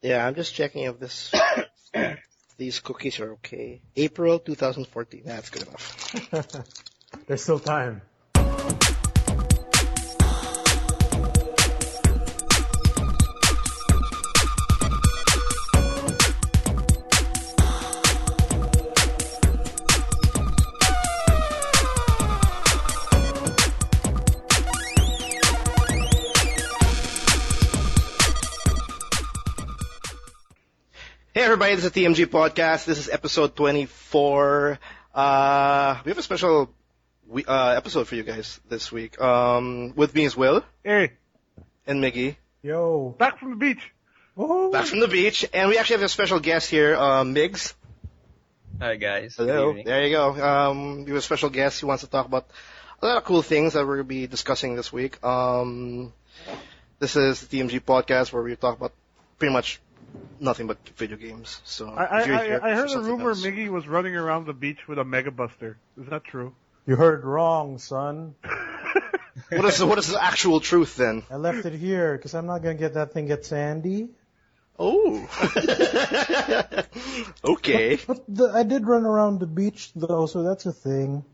Yeah, I'm just checking if these cookies are okay. April 2014. That's good enough. There's still time. Hey everybody, this is the TMG Podcast. This is episode 24. We have a special episode for you guys this week. With me is Will. Hey. And Miggy. Yo. Back from the beach. Woohoo. Back from the beach. And we actually have a special guest here, Migs. Hi guys. Hello. There you go. We have a special guest who wants to talk about a lot of cool things that we're going to be discussing this week. This is the TMG Podcast where we talk about pretty much nothing but video games. So I heard a rumor Miggy was running around the beach with a Mega Buster. Is that true? You heard wrong, son. What is the actual truth then? I left it here because I'm not going to get that thing get sandy. Oh. Okay. But I did run around the beach though, so that's a thing.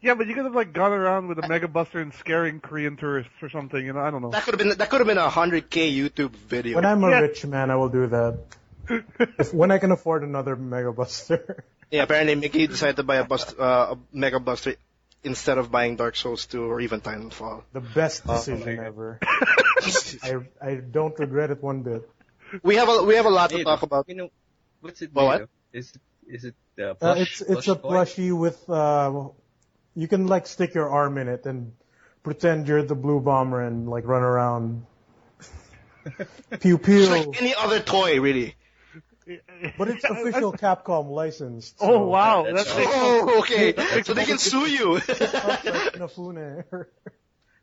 Yeah, but you could have gone around with a Mega Buster and scaring Korean tourists or something, I don't know. That could have been a 100K YouTube video. When I'm a rich man, I will do that. When I can afford another Mega Buster. Yeah, apparently Mickey decided to buy a Mega Buster instead of buying Dark Souls 2 or even Titanfall. The best decision ever. I don't regret it one bit. We have a lot to talk about. You know, what's it? What? Is it plush? It's a plushie with you can stick your arm in it and pretend you're the Blue Bomber and run around. Pew pew. It's like any other toy, really. But it's official Capcom licensed. So. Oh wow, okay. So they can sue you. It's not like Inafune.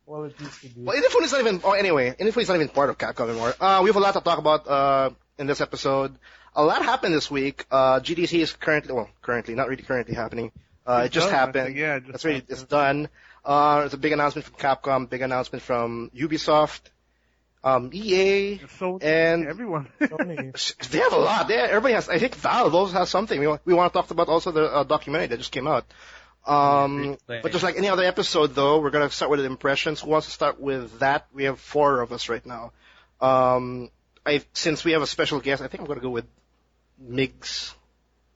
Well, it used to be. Well, Inafune is not even. Oh, anyway, Inafune is not even part of Capcom anymore. We have a lot to talk about in this episode. A lot happened this week. GDC is currently not really currently happening. It just happened. Yeah, It's done. It's a big announcement from Capcom, big announcement from Ubisoft, EA, Sony, and everyone. Sony. They have a lot. Everybody has. I think Valve also has something. We want to talk about also the documentary that just came out. But just like any other episode, though, we're gonna start with the impressions. Who wants to start with that? We have 4 of us right now. Since we have a special guest, I think I'm gonna go with Migs,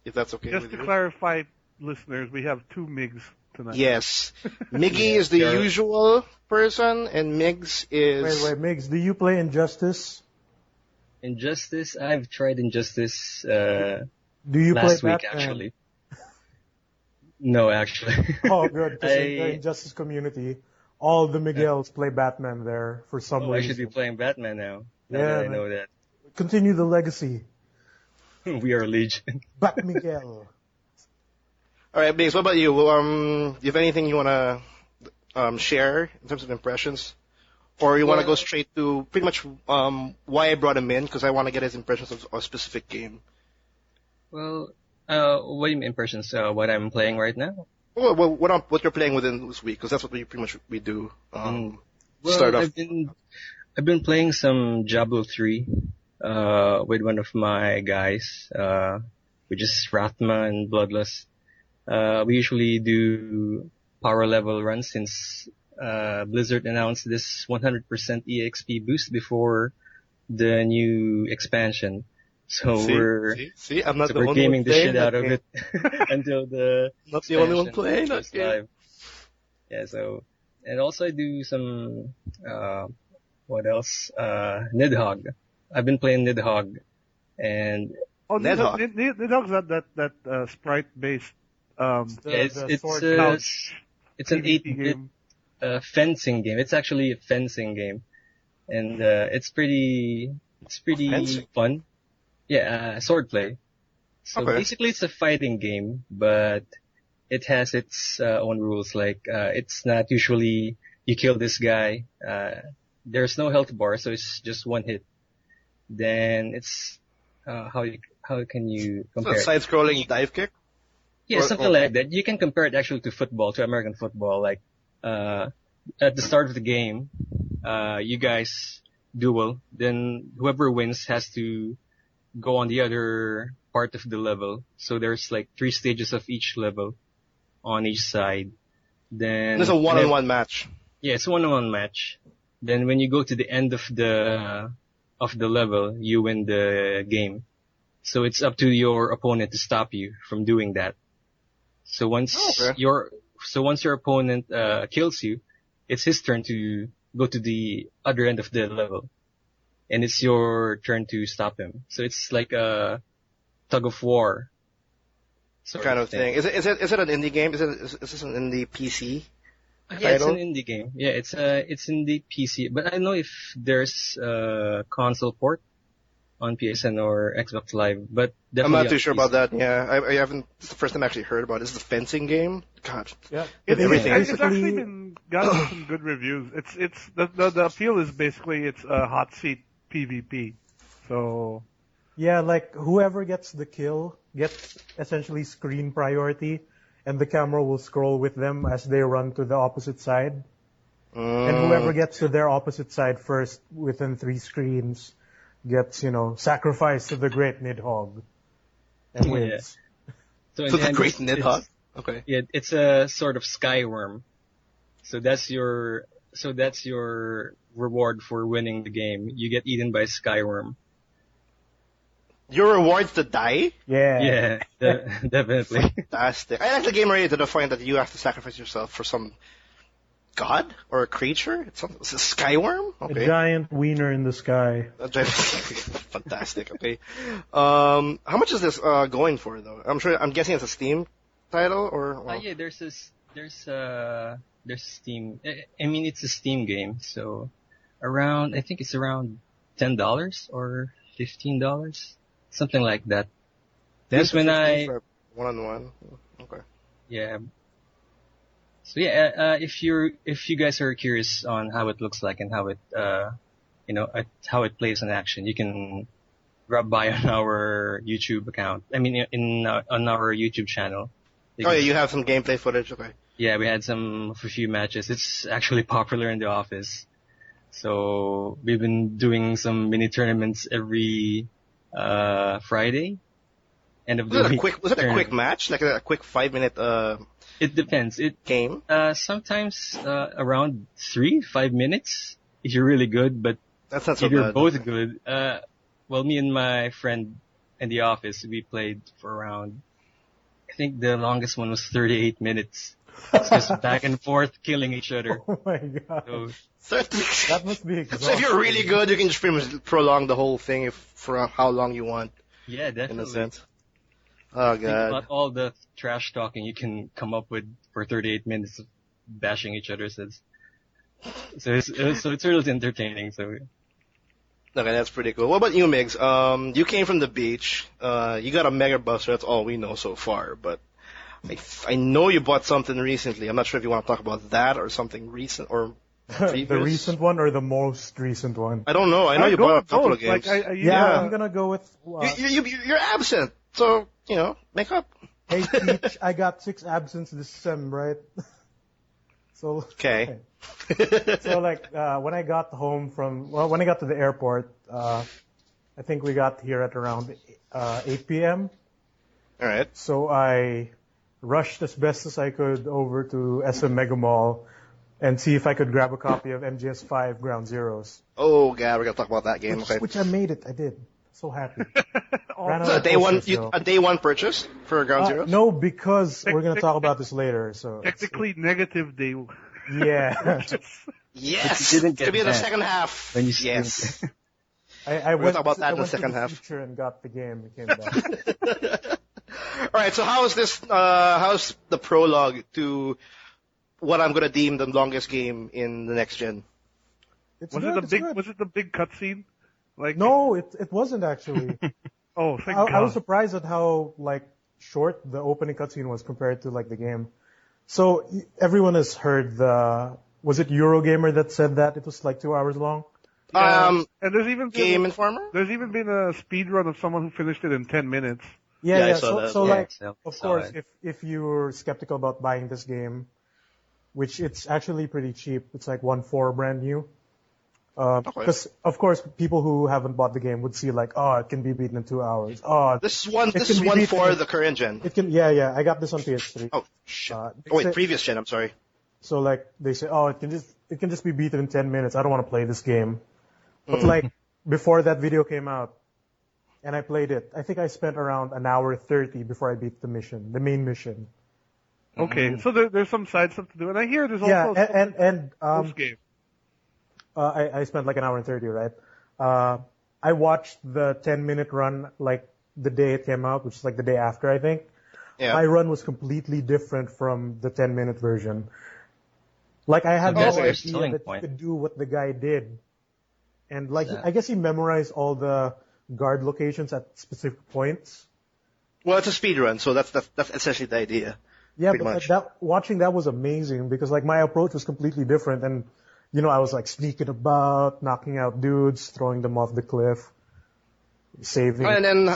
if that's okay with you. Just to clarify, listeners, we have 2 Migs tonight. Yes. Miggy is the usual person, and Migs is... Wait, Migs, do you play Injustice? Injustice? I've tried Injustice do you last play week, Batman? actually. No, actually. Oh, good, because in the Injustice community, all the Miguels play Batman there for some reason. I should be playing Batman now. Now Yeah, that I know that. Continue the legacy. We are Legion. Bat Miguel. All right, Migs, what about you? Do you have anything you want to share in terms of impressions? Or you want to go straight to pretty much why I brought him in, because I want to get his impressions of a specific game. Well, what do you mean impressions? What I'm playing right now? Well, what you're playing within this week, because that's what we do. Well, start off. I've been playing some Diablo 3 with one of my guys, which is Rathma and Bloodlust. We usually do power level runs since Blizzard announced this 100% EXP boost before the new expansion. So we're gaming the shit out of it until the not the only one playing that game. Live. Yeah, so and also I do some what else? Nidhogg. I've been playing Nidhogg and Nidhogg's that sprite based it's an 8-bit fencing game. It's actually a fencing game, and it's pretty fun. Yeah, swordplay. So basically, it's a fighting game, but it has its own rules. Like it's not usually you kill this guy. There's no health bar, so it's just one hit. Then it's how can you compare? So side-scrolling dive kick. Yeah, something like that. You can compare it actually to football, to American football. Like, at the start of the game, you guys duel, then whoever wins has to go on the other part of the level. So there's like 3 stages of each level on each side. Then There's a one-on-one match. yeah, it's a one-on-one match. Then when you go to the end of the level, you win the game. So it's up to your opponent to stop you from doing that. So once once your opponent kills you, it's his turn to go to the other end of the level, and it's your turn to stop him. So it's like a tug of war sort Kind of of thing. Is it an indie game? Is this an indie PC? Yeah, it's title? an indie game. Yeah, it's in the PC, but I don't know if there's a console port on PSN or Xbox Live, but I'm definitely not too on sure PC. about that. Yeah, I haven't. It's the first time I actually heard about it. It's the fencing game. God, Yeah. everything. It's actually been gotten some good reviews. It's the appeal is basically it's a hot seat PvP. So Yeah, like whoever gets the kill gets essentially screen priority, and the camera will scroll with them as they run to the opposite side. And whoever gets to their opposite side first within 3 screens gets, sacrificed to the great Nidhogg and Yeah. wins. So, in So the the end, great it's- Nidhogg. Okay. Yeah, it's a sort of skyworm. So that's your reward for winning the game. You get eaten by a skyworm. Your rewards to die? Yeah. Yeah, definitely. Fantastic. I like the game already to the point that you have to sacrifice yourself for some god or a creature. It's a skyworm? A Okay. giant wiener in the sky. Fantastic. Okay. How much is this going for though? I'm guessing it's a Steam title or well, Yeah, there's Steam. I mean, it's a Steam game, so I think it's around $10 or $15, something like that. Because when one-on-one. Okay. yeah. So yeah, if you guys are curious on how it looks like and how it how it plays in action, you can drop by on our YouTube account. I mean, on our YouTube channel. Oh yeah, you have some gameplay footage. Okay. Yeah, we had a few matches. It's actually popular in the office. So we've been doing some mini tournaments every Friday. End of the week. Was it a quick match? Like a quick 5-minute It depends. game? Sometimes around 3-5 minutes if you're really good, but That's not so if you're bad. both good, well, me and my friend in the office, we played for around, I think the longest one was 38 minutes. It's just back and forth killing each other. Oh my god. So, That must be So exhausting. if you're really good, you can just pretty much prolong the whole thing for how long you want, yeah, in definitely. a sense. Oh Think about god. all the trash talking you can come up with for 38 minutes of bashing each other's heads. So it's really entertaining. So Okay, that's pretty cool. What about you, Migs? You came from the beach. You got a Mega Buster. That's all we know so far. But I know you bought something recently. I'm not sure if you want to talk about that or something recent or previous. The recent one or the most recent one? I don't know. I know you go bought a with couple of both. games. I'm gonna go with. You're absent, so make up. Hey, Peach, I got 6 absence this sem, right? So Okay. So when I got when I got to the airport, I think we got here at around 8 p.m. All right. So I rushed as best as I could over to SM Mega Mall and see if I could grab a copy of MGS5 Ground Zeroes. Oh god, we're gonna talk about that game. Okay. Which I made it. I did. So happy. Ran out So of posters, though. a day one purchase for Ground Zero? No, because we're gonna talk about this later. So Technically negative deal. yeah. Yes. But you didn't get to be in the that second half. when you Yes. I We'll went, talk about that I in the went second to the half. future and got the game and came back. All right. So how's this? How's the prologue to what I'm gonna deem the longest game in the next gen? It's Was good, it the it's big? good. Was it the big cutscene? Like No, it wasn't actually. Oh, thank I God. was surprised at how short the opening cutscene was compared to the game. So everyone has heard was it Eurogamer that said that it was 2 hours long? Yeah. And there's even Game been, Informer. there's even been a speed run of someone who finished it in 10 minutes. Yeah, I Yeah. saw that. So Yeah, of saw course, it. if you're skeptical about buying this game, which it's actually pretty cheap, it's like 1.4 brand new. Because of course people who haven't bought the game would see like, oh, it can be beaten in 2 hours. Oh, This is one for the current gen. It can, yeah. I got this on PS3. Oh shit. Wait, previous gen. I'm sorry. So like they say, oh, it can just be beaten in 10 minutes. I don't want to play this game. But like before that video came out, and I played it, I think I spent around an hour 30 before I beat the main mission. Okay, so there's some side stuff to do, and I hear there's also and game. I spent like an hour and 30, right? I watched the 10-minute run like the day it came out, which is like the day after, I think. Yeah. My run was completely different from the 10-minute version. Like I had no idea that you could do what the guy did. And like, I guess he memorized all the guard locations at specific points. Well, it's a speed run, so that's essentially the idea. Yeah, but watching that was amazing because like my approach was completely different, and you know I was like sneaking about, knocking out dudes, throwing them off the cliff, saving. And then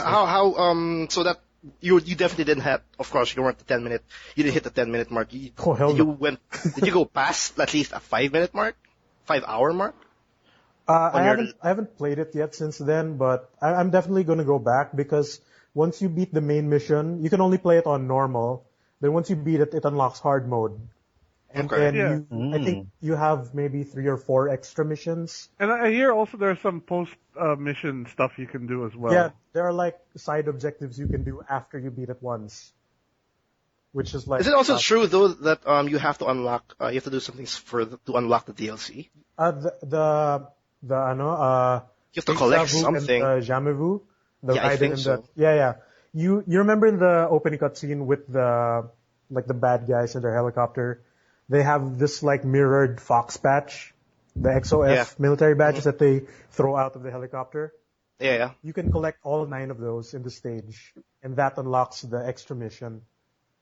so that you definitely didn't have, of course you weren't you didn't hit the 10-minute mark. Did you go past at least a 5-minute mark, 5-hour mark? I haven't played it yet since then, but I'm definitely going to go back because once you beat the main mission, you can only play it on normal. Then once you beat it, it unlocks hard mode. And then I think you have maybe 3 or 4 extra missions. And I hear also there's some post-mission stuff you can do as well. Yeah, there are like side objectives you can do after you beat it once. Which is like. Is it also true though that you have to unlock, you have to do something further to unlock the DLC? You have to collect something. And, Jamais Vu. I think so. Yeah. You remember in the opening cutscene with the bad guys in their helicopter, they have this like mirrored fox patch, the XOF military badges that they throw out of the helicopter. Yeah. You can collect all 9 of those in the stage, and that unlocks the extra mission.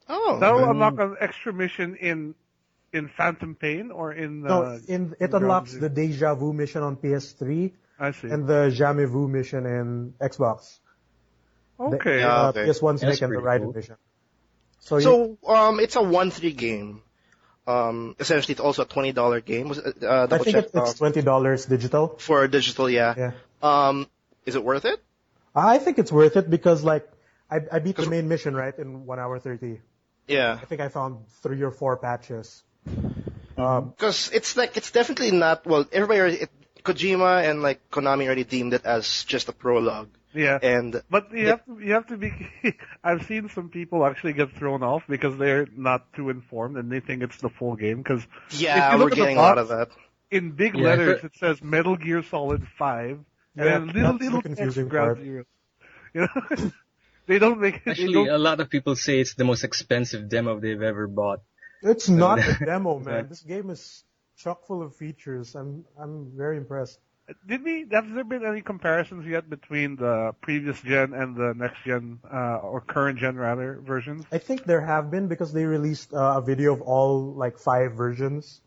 Oh. That will unlock an extra mission in Phantom Pain or in it unlocks the Deja Vu mission on PS3. I see. And the Jamais Vu mission in Xbox. Okay. PS1 Snake and the Raiden mission. So it's a 1-3 game. Essentially, it's also a $20 game. I think it's $20 digital. For digital, yeah. Is it worth it? I think it's worth it because like I beat the main mission right in 1 hour 30. Yeah. I think I found 3 or 4 patches. Because it's definitely not, Kojima and like Konami already deemed it as just a prologue. Yeah. But you have to be, I've seen some people actually get thrown off because they're not too informed and they think it's the full game because we're getting a lot of that. In big letters it says Metal Gear Solid 5 and then little confusing Ground Zero. You know? They don't make it. Actually, a lot of people say it's the most expensive demo they've ever bought. It's not a demo, man. This game is chock full of features. I'm very impressed. Have there been any comparisons yet between the previous gen and the next gen, or current gen rather, versions? I think there have been because they released a video of all like 5 versions.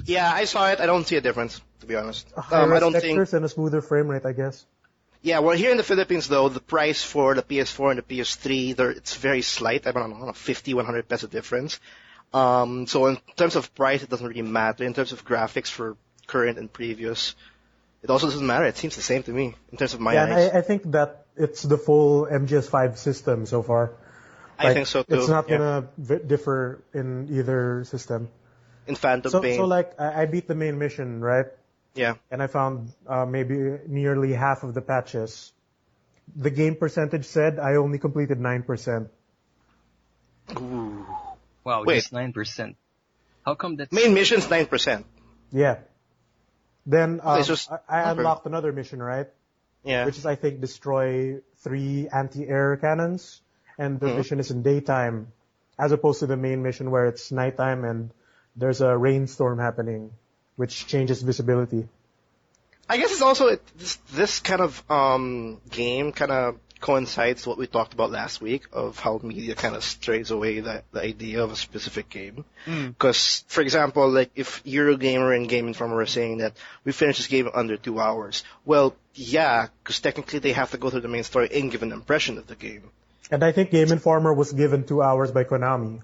Yeah, I saw it. I don't see a difference, to be honest. I don't think. And a smoother frame rate, I guess. Yeah, well, here in the Philippines, though, the price for the PS4 and the PS3, it's very slight. I don't know, 50, 100 peso difference. So in terms of price, it doesn't really matter. In terms of graphics for current and previous, it also doesn't matter. It seems the same to me in terms of my eyes. I think that it's the full MGS5 system so far. I think so, too. It's not going to differ in either system. In Phantom Pain. So like, I beat the main mission, right? Yeah. And I found maybe nearly half of the patches. The game percentage said I only completed 9%. Ooh. Wow, Wait. just 9%. How come that's... Main mission's 9%. Yeah. Then I unlocked another mission, right? Yeah. Which is, I think, destroy 3 anti-air cannons. And the mission is in daytime, as opposed to the main mission where it's nighttime and there's a rainstorm happening, which changes visibility. I guess it's also this kind of game kind of coincides to what we talked about last week of how media kind of strays away the idea of a specific game. Because, for example, like if Eurogamer and Game Informer were saying that we finished this game in under 2 hours, well, yeah, because technically they have to go through the main story and give an impression of the game. And I think Game Informer was given 2 hours by Konami.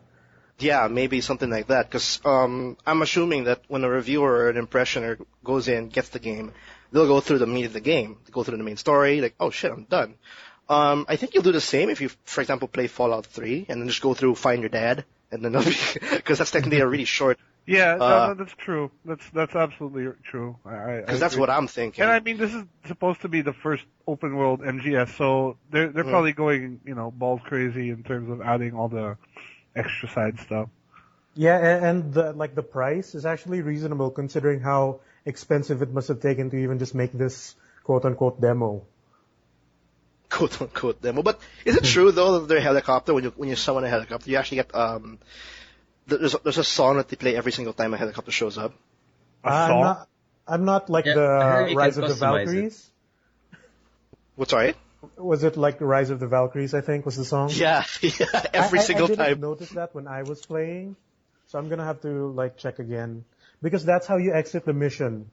Yeah, maybe something like that. Because I'm assuming that when a reviewer or an impressioner goes in, gets the game, they'll go through the meat of the game. They go through the main story, like, oh shit, I'm done. I think you'll do the same if you, for example, play Fallout 3 and then just go through Find Your Dad, and then because that's technically a really short. Yeah, no, that's true. That's absolutely true. Because that's agree. what I'm thinking. And I mean, this is supposed to be the first open world MGS, so they're probably going, balls crazy in terms of adding all the extra side stuff. Yeah, and the price is actually reasonable considering how expensive it must have taken to even just make this quote unquote demo. Quote unquote demo. But is it true though that their helicopter, when you summon a helicopter, you actually get there's a song that they play every single time a helicopter shows up? I'm not like the Rise of the Valkeries. What's right? Was it like the Rise of the Valkeries, I think, was the song? Yeah, every single time. I didn't notice that when I was playing, so I'm gonna have to check again. Because that's how you exit the mission.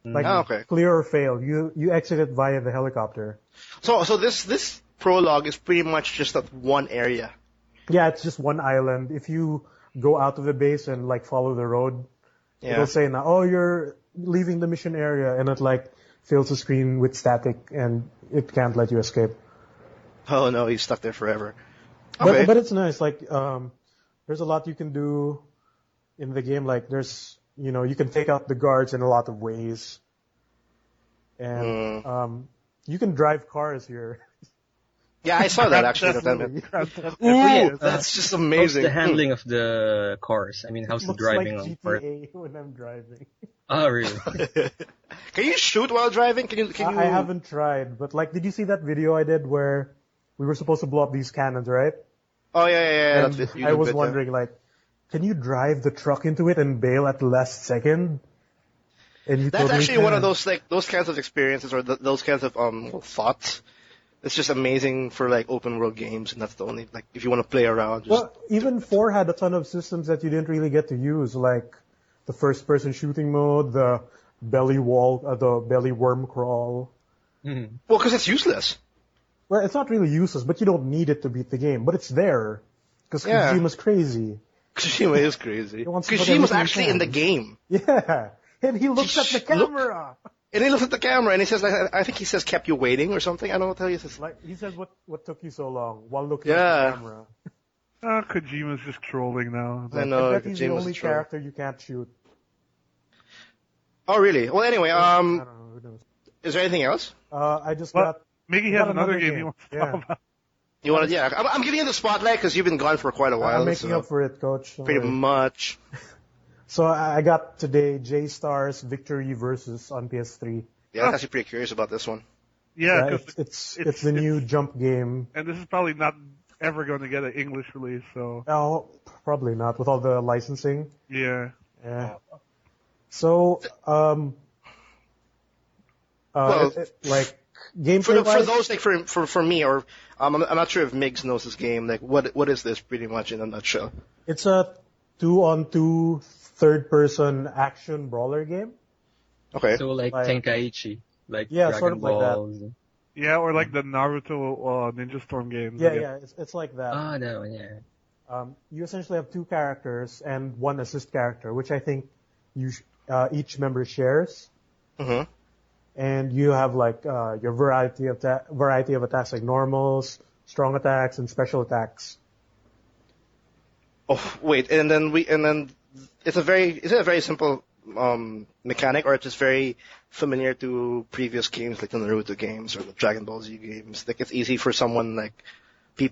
Okay. Clear or fail. You exit it via the helicopter. So this prologue is pretty much just that one area. Yeah, it's just one island. If you go out of the base and follow the road, it'll say now, oh, you're leaving the mission area, and it fills the screen with static and it can't let you escape. Oh no, he's stuck there forever. Okay. But it's nice. There's a lot you can do in the game. There's you can take out the guards in a lot of ways, and you can drive cars here. Yeah, I saw that actually. That's just amazing. How's the handling of the cars? I mean, how's the driving like GTA when I'm driving. Oh, really? Can you shoot while driving? Can you? I haven't tried, but did you see that video I did where we were supposed to blow up these cannons, right? Oh yeah. And I was wondering, can you drive the truck into it and bail at the last second? And you That's actually one of those those kinds of experiences or those kinds of thoughts. It's just amazing for open world games, and that's the only if you want to play around. Well, even 4 had a ton of systems that you didn't really get to use, like the first person shooting mode, the belly worm crawl. Mm-hmm. Well, because it's useless. Well, it's not really useless, but you don't need it to beat the game. But it's there because Kojima's crazy. Kojima is crazy. Kojima's actually in the game. Yeah, and he looks at the camera. And he looks at the camera and he says, I think he says, kept you waiting or something. I don't know what the hell he says. He says, what took you so long while looking at the camera? Kojima's just trolling now. I know. I bet he's the only character you can't shoot. Oh, really? Well, anyway, I don't know. Who knows? Is there anything else? I just got... Maybe he has another game he wants to talk about. You want to? Yeah. I'm giving you the spotlight because you've been gone for quite a while. I'm making up for it, Coach. Pretty much. So I got today J-Star's Victory Versus on PS3. Yeah, I'm actually pretty curious about this one. Yeah, it's the new jump game. And this is probably not ever going to get an English release, so... Oh, probably not, with all the licensing. Yeah. So, gameplay for those for me, or I'm not sure if Migs knows this game. What is this pretty much in a nutshell? It's a 2-on-2 third-person action brawler game. Okay. So Tenkaichi, Dragon sort of Balls. like that. Yeah, or the Naruto Ninja Storm games. Yeah, it's like that. Ah, that one, yeah. You essentially have 2 characters and 1 assist character, which I think each member shares. Mm-hmm. And you have your variety of attacks, like normals, strong attacks, and special attacks. Oh wait, and then is it a very simple mechanic, or it's just very familiar to previous games like the Naruto games or the Dragon Ball Z games? It's easy for someone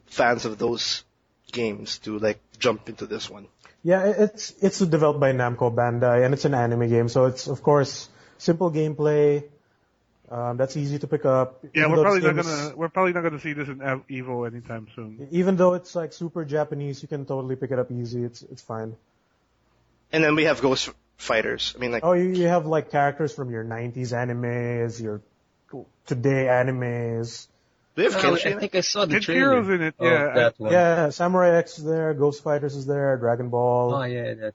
fans of those games to jump into this one. Yeah, it's developed by Namco Bandai, and it's an anime game, so it's of course simple gameplay. That's easy to pick up. Yeah, we're probably not gonna see this in Evo anytime soon. Even though it's super Japanese, you can totally pick it up easy. It's fine. And then we have Ghost Fighters. I mean, you have characters from your 90s animes, your today animes. Do you have I think I saw the trailer. Kenshiro's in it, yeah. That one. Yeah, Samurai X is there, Ghost Fighters is there, Dragon Ball. Oh yeah, that.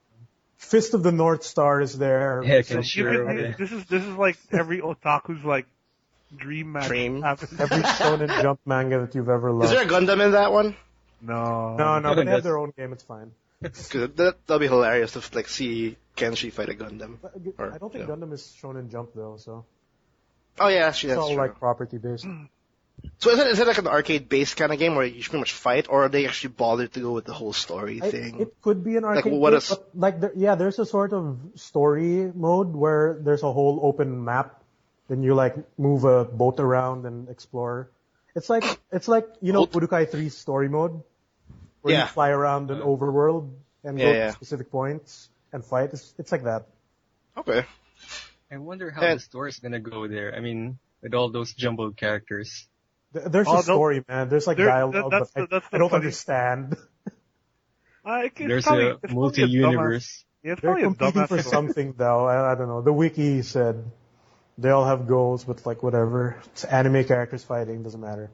Fist of the North Star is there. Yeah, Kenshiro. This is like every otaku's dream match. Every Shonen Jump manga that you've ever loved. Is there a Gundam in that one? No. No, but they have their own game. It's fine. That'll be hilarious to like see Kenshi fight a Gundam. I don't think Gundam is shown in Jump though, so. Oh yeah, actually It's that's all true. like property based. So is it like an arcade-based kind of game where you pretty much fight, or are they actually bothered to go with the whole story thing? It could be an arcade what game, is- but like there's a sort of story mode where there's a whole open map. Then you like move a boat around and explore. It's like Budokai 3's story mode, where you fly around an overworld and go to specific points and fight. It's like that. Okay. I wonder how the story's gonna go there. I mean, with all those jumbled characters. There's a story, man. There's like dialogue, but I don't understand. There's a multi-universe. Yeah, it's They're probably competing for something, though. I don't know. The wiki said they all have goals, but like whatever. It's anime characters fighting, doesn't matter.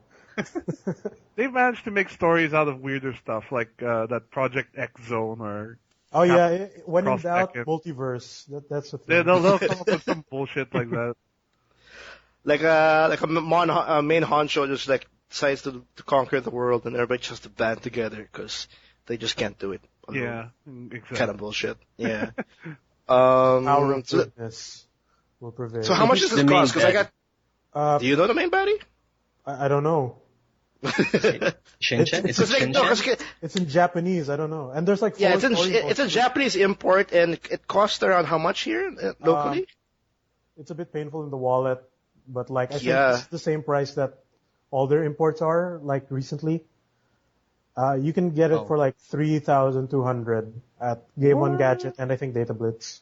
They've managed to make stories out of weirder stuff, like that Project X Zone or. Oh yeah, when in doubt, multiverse. That's the thing. Yeah, they'll come up with some bullshit like that. Like a main honcho just like decides to conquer the world, and everybody just to band together because they just can't do it alone. Yeah, exactly. Kind of bullshit. Yeah. Power of goodness will prevail. So how much does this cost? Because I got. Do you know the main baddie? I don't know. Shinchan? It's in Japanese. I don't know. And there's like it's a Japanese import, and it costs around how much here locally? It's a bit painful in the wallet, but like I think it's the same price that all their imports are. Like recently, you can get it for like 3,200 at Game One Gadget, and I think Data Blitz.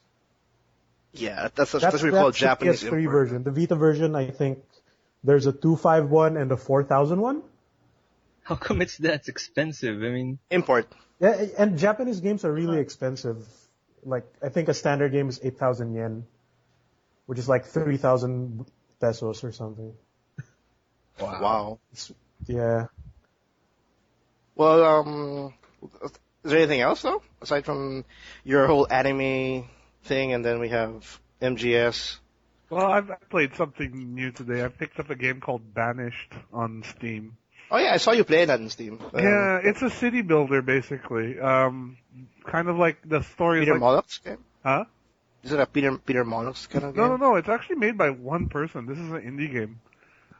Yeah, that's what we call Japanese the PS3 import. version. The Vita version, I think there's a 251 and a 4,001. How come it's that expensive? I mean, import. Yeah, and Japanese games are really expensive. Like I think a standard game is 8,000 yen, which is like 3,000 pesos or something. Wow. Yeah. Well, is there anything else though aside from your whole anime thing, and then we have MGS? Well, I've played something new today. I picked up a game called Banished on Steam. Oh yeah, I saw you playing that on Steam. Yeah, it's a city builder basically. Kind of like the story. Peter Molyneux's game? Huh? Is it a Peter Molyneux kind of game? No. It's actually made by one person. This is an indie game.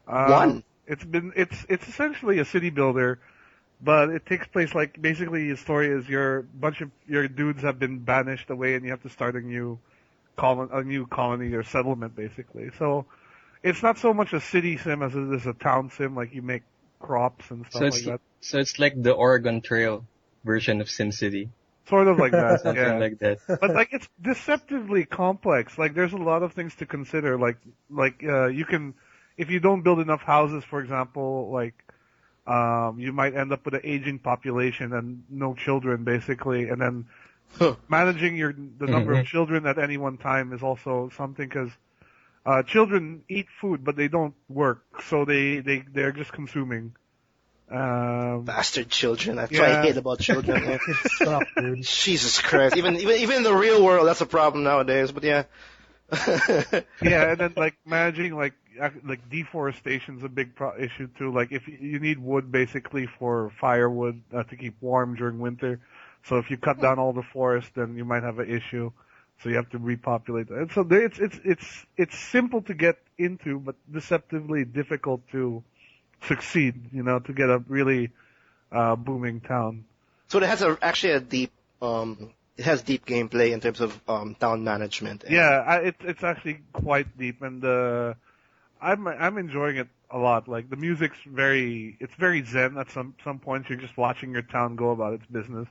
One. It's essentially a city builder, but it takes place like basically the story is your dudes have been banished away and you have to start a new colony or settlement basically. So it's not so much a city sim as it is a town sim. Like you make crops and stuff like that. So it's like the Oregon Trail version of SimCity. Sort of like that. Something like that. But like it's deceptively complex. Like there's a lot of things to consider. Like you can, if you don't build enough houses, for example, like you might end up with an aging population and no children basically, and then managing the number of children at any one time is also something because children eat food but they don't work, so they're just consuming. Bastard children. That's what I hate about children. Stop, dude. Jesus Christ. Even in the real world, that's a problem nowadays. But yeah. Yeah, and then like managing like deforestation's a big issue too. Like if you need wood basically for firewood to keep warm during winter, so if you cut down all the forest, then you might have an issue. So you have to repopulate. And so it's simple to get into, but deceptively difficult to succeed. To get a really booming town. So it has actually a deep. It has deep gameplay in terms of town management. Yeah, it's actually quite deep, and I'm enjoying it a lot. Like the music's very zen. At some points, you're just watching your town go about its business.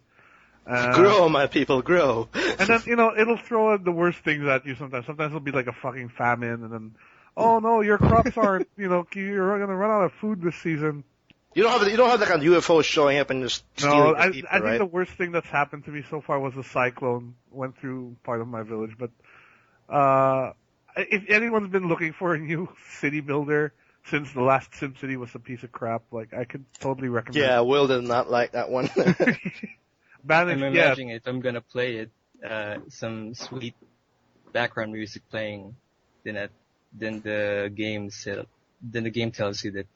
Grow, my people, grow. And then it'll throw the worst things at you sometimes. Sometimes it'll be like a fucking famine, and then oh no, your crops aren't. You're gonna run out of food this season. You don't have like a UFO showing up and just stealing the people, I think right? the worst thing that's happened to me so far was a cyclone went through part of my village. But if anyone's been looking for a new city builder since the last SimCity was a piece of crap, like I could totally recommend. Yeah, Will did not like that one. I'm imagining if I'm gonna play it, some sweet background music playing, then the game tells you that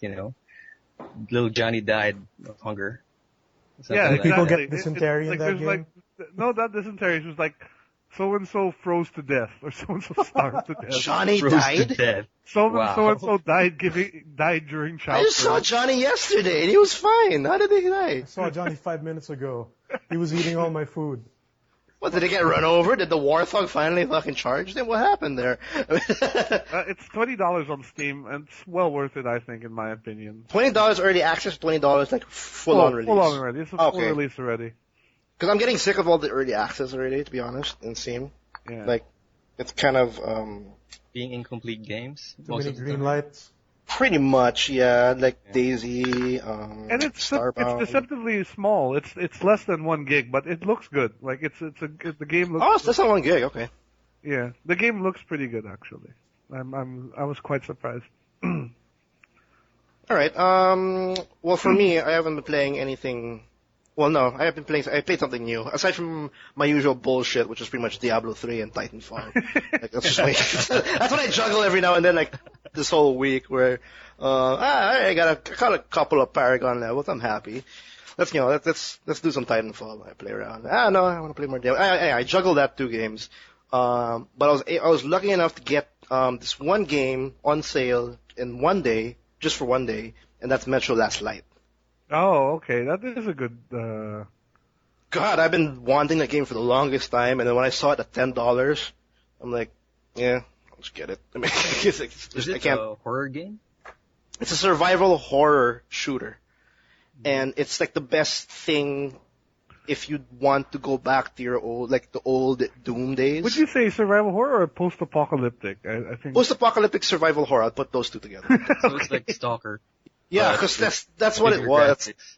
little Johnny died of hunger. Yeah, People exactly. get dysentery in that game. No, not dysentery. She was like, so-and-so froze to death, or so-and-so starved to death. Johnny Froze died? to death. So-and-so died during I childbirth. just saw Johnny yesterday and he was fine. How did he die? I saw Johnny 5 minutes ago. He was eating all my food. What, did he get run over? Did the Warthog finally fucking charge him? What happened there? It's $20 on Steam, and it's well worth it, I think, in my opinion. $20 early access, $20 like full-on release. Full on already. It's a full release already. Because I'm getting sick of all the early access already, to be honest, in Steam. Yeah. Like, it's kind of, Being incomplete games. Too many green lights. pretty much, yeah, like Daisy, And it's Starbound. deceptively small. It's less than 1 gig, but it looks good. Like the game looks. Oh, that's not 1 gig, okay. Yeah, the game looks pretty good actually. I was quite surprised. Alright, well for me, I haven't been playing anything. Well, no, I played something new. Aside from my usual bullshit, which is pretty much Diablo 3 and Titanfall. Like, that's just that's what I juggle every now and then, like, this whole week where, I got a couple of Paragon levels, I'm happy. Let's do some Titanfall. I play around. No, I want to play more Diablo. I juggle that 2 games. But I was lucky enough to get, this one game on sale in one day, just for one day, and that's Metro Last Light. Oh, okay, that is a good. God, I've been wanting that game for the longest time, and then when I saw it at $10, I'm like, yeah, I'll just get it. I mean, Is it a horror game? It's a survival horror shooter, and it's like the best thing if you want to go back to your the old Doom days. Would you say survival horror or post-apocalyptic? I think Post-apocalyptic survival horror. I'll put those two together. So it's like Stalker. Yeah, because that's what it was. Graphics.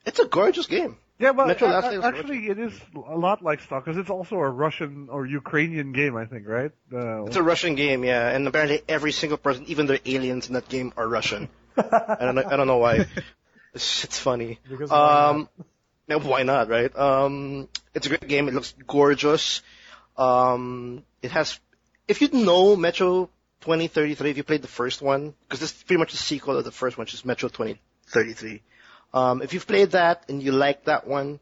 It's a gorgeous game. Yeah, but Metro Last Light was actually it is a lot like Stalker, because it's also a Russian or Ukrainian game, I think, right? It's a Russian game, yeah, and apparently every single person, even the aliens in that game, are Russian. I don't know why. It's funny. Because why Yeah, why not, right? It's a great game. It looks gorgeous. It has, if you know Metro 2033, if you played the first one, because this is pretty much the sequel of the first one, which is Metro 2033. If you've played that and you like that one,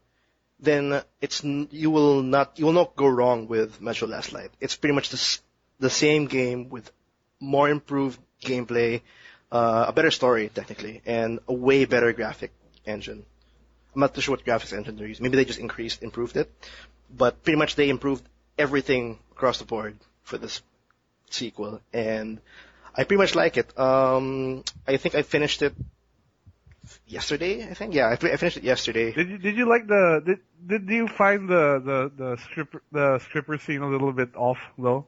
then you will not go wrong with Metro Last Light. It's pretty much the same game with more improved gameplay, a better story technically, and a way better graphic engine. I'm not too sure what graphics engine they're using. Maybe they just improved it, but pretty much they improved everything across the board for this sequel, and I pretty much like it. I think I finished it yesterday. I think, yeah, I finished it yesterday. Did you like did you find the stripper scene a little bit off though?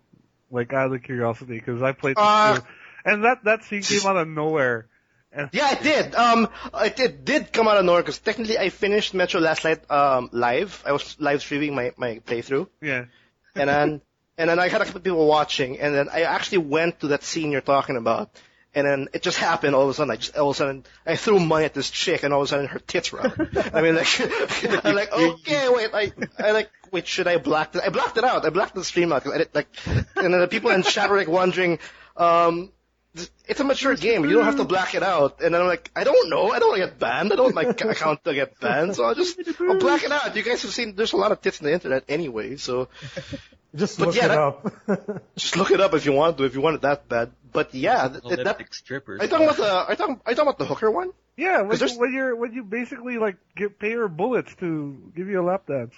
Like, out of curiosity, because I played this too, and that scene came out of nowhere. Yeah, it did. It did come out of nowhere because technically I finished Metro Last Light live. I was live streaming my playthrough. Yeah. And then I had a couple of people watching, and then I actually went to that scene you're talking about, and then it just happened all of a sudden. I threw money at this chick, and all of a sudden her tits were out. I mean, like, I'm like, okay, wait, should I black it? I blacked it out. I blacked the stream out, and then the people in chat were like wondering, it's a mature game. You don't have to black it out. And then I'm like, I don't know. I don't want to get banned. I don't want my account to get banned. So I'll black it out. You guys have seen, there's a lot of tits on the internet anyway, so. Just look it up. Just look it up if you want to, if you want it that bad. But yeah, strippers. Are you talking about the hooker one? Yeah, when you basically like pay her bullets to give you a lap dance.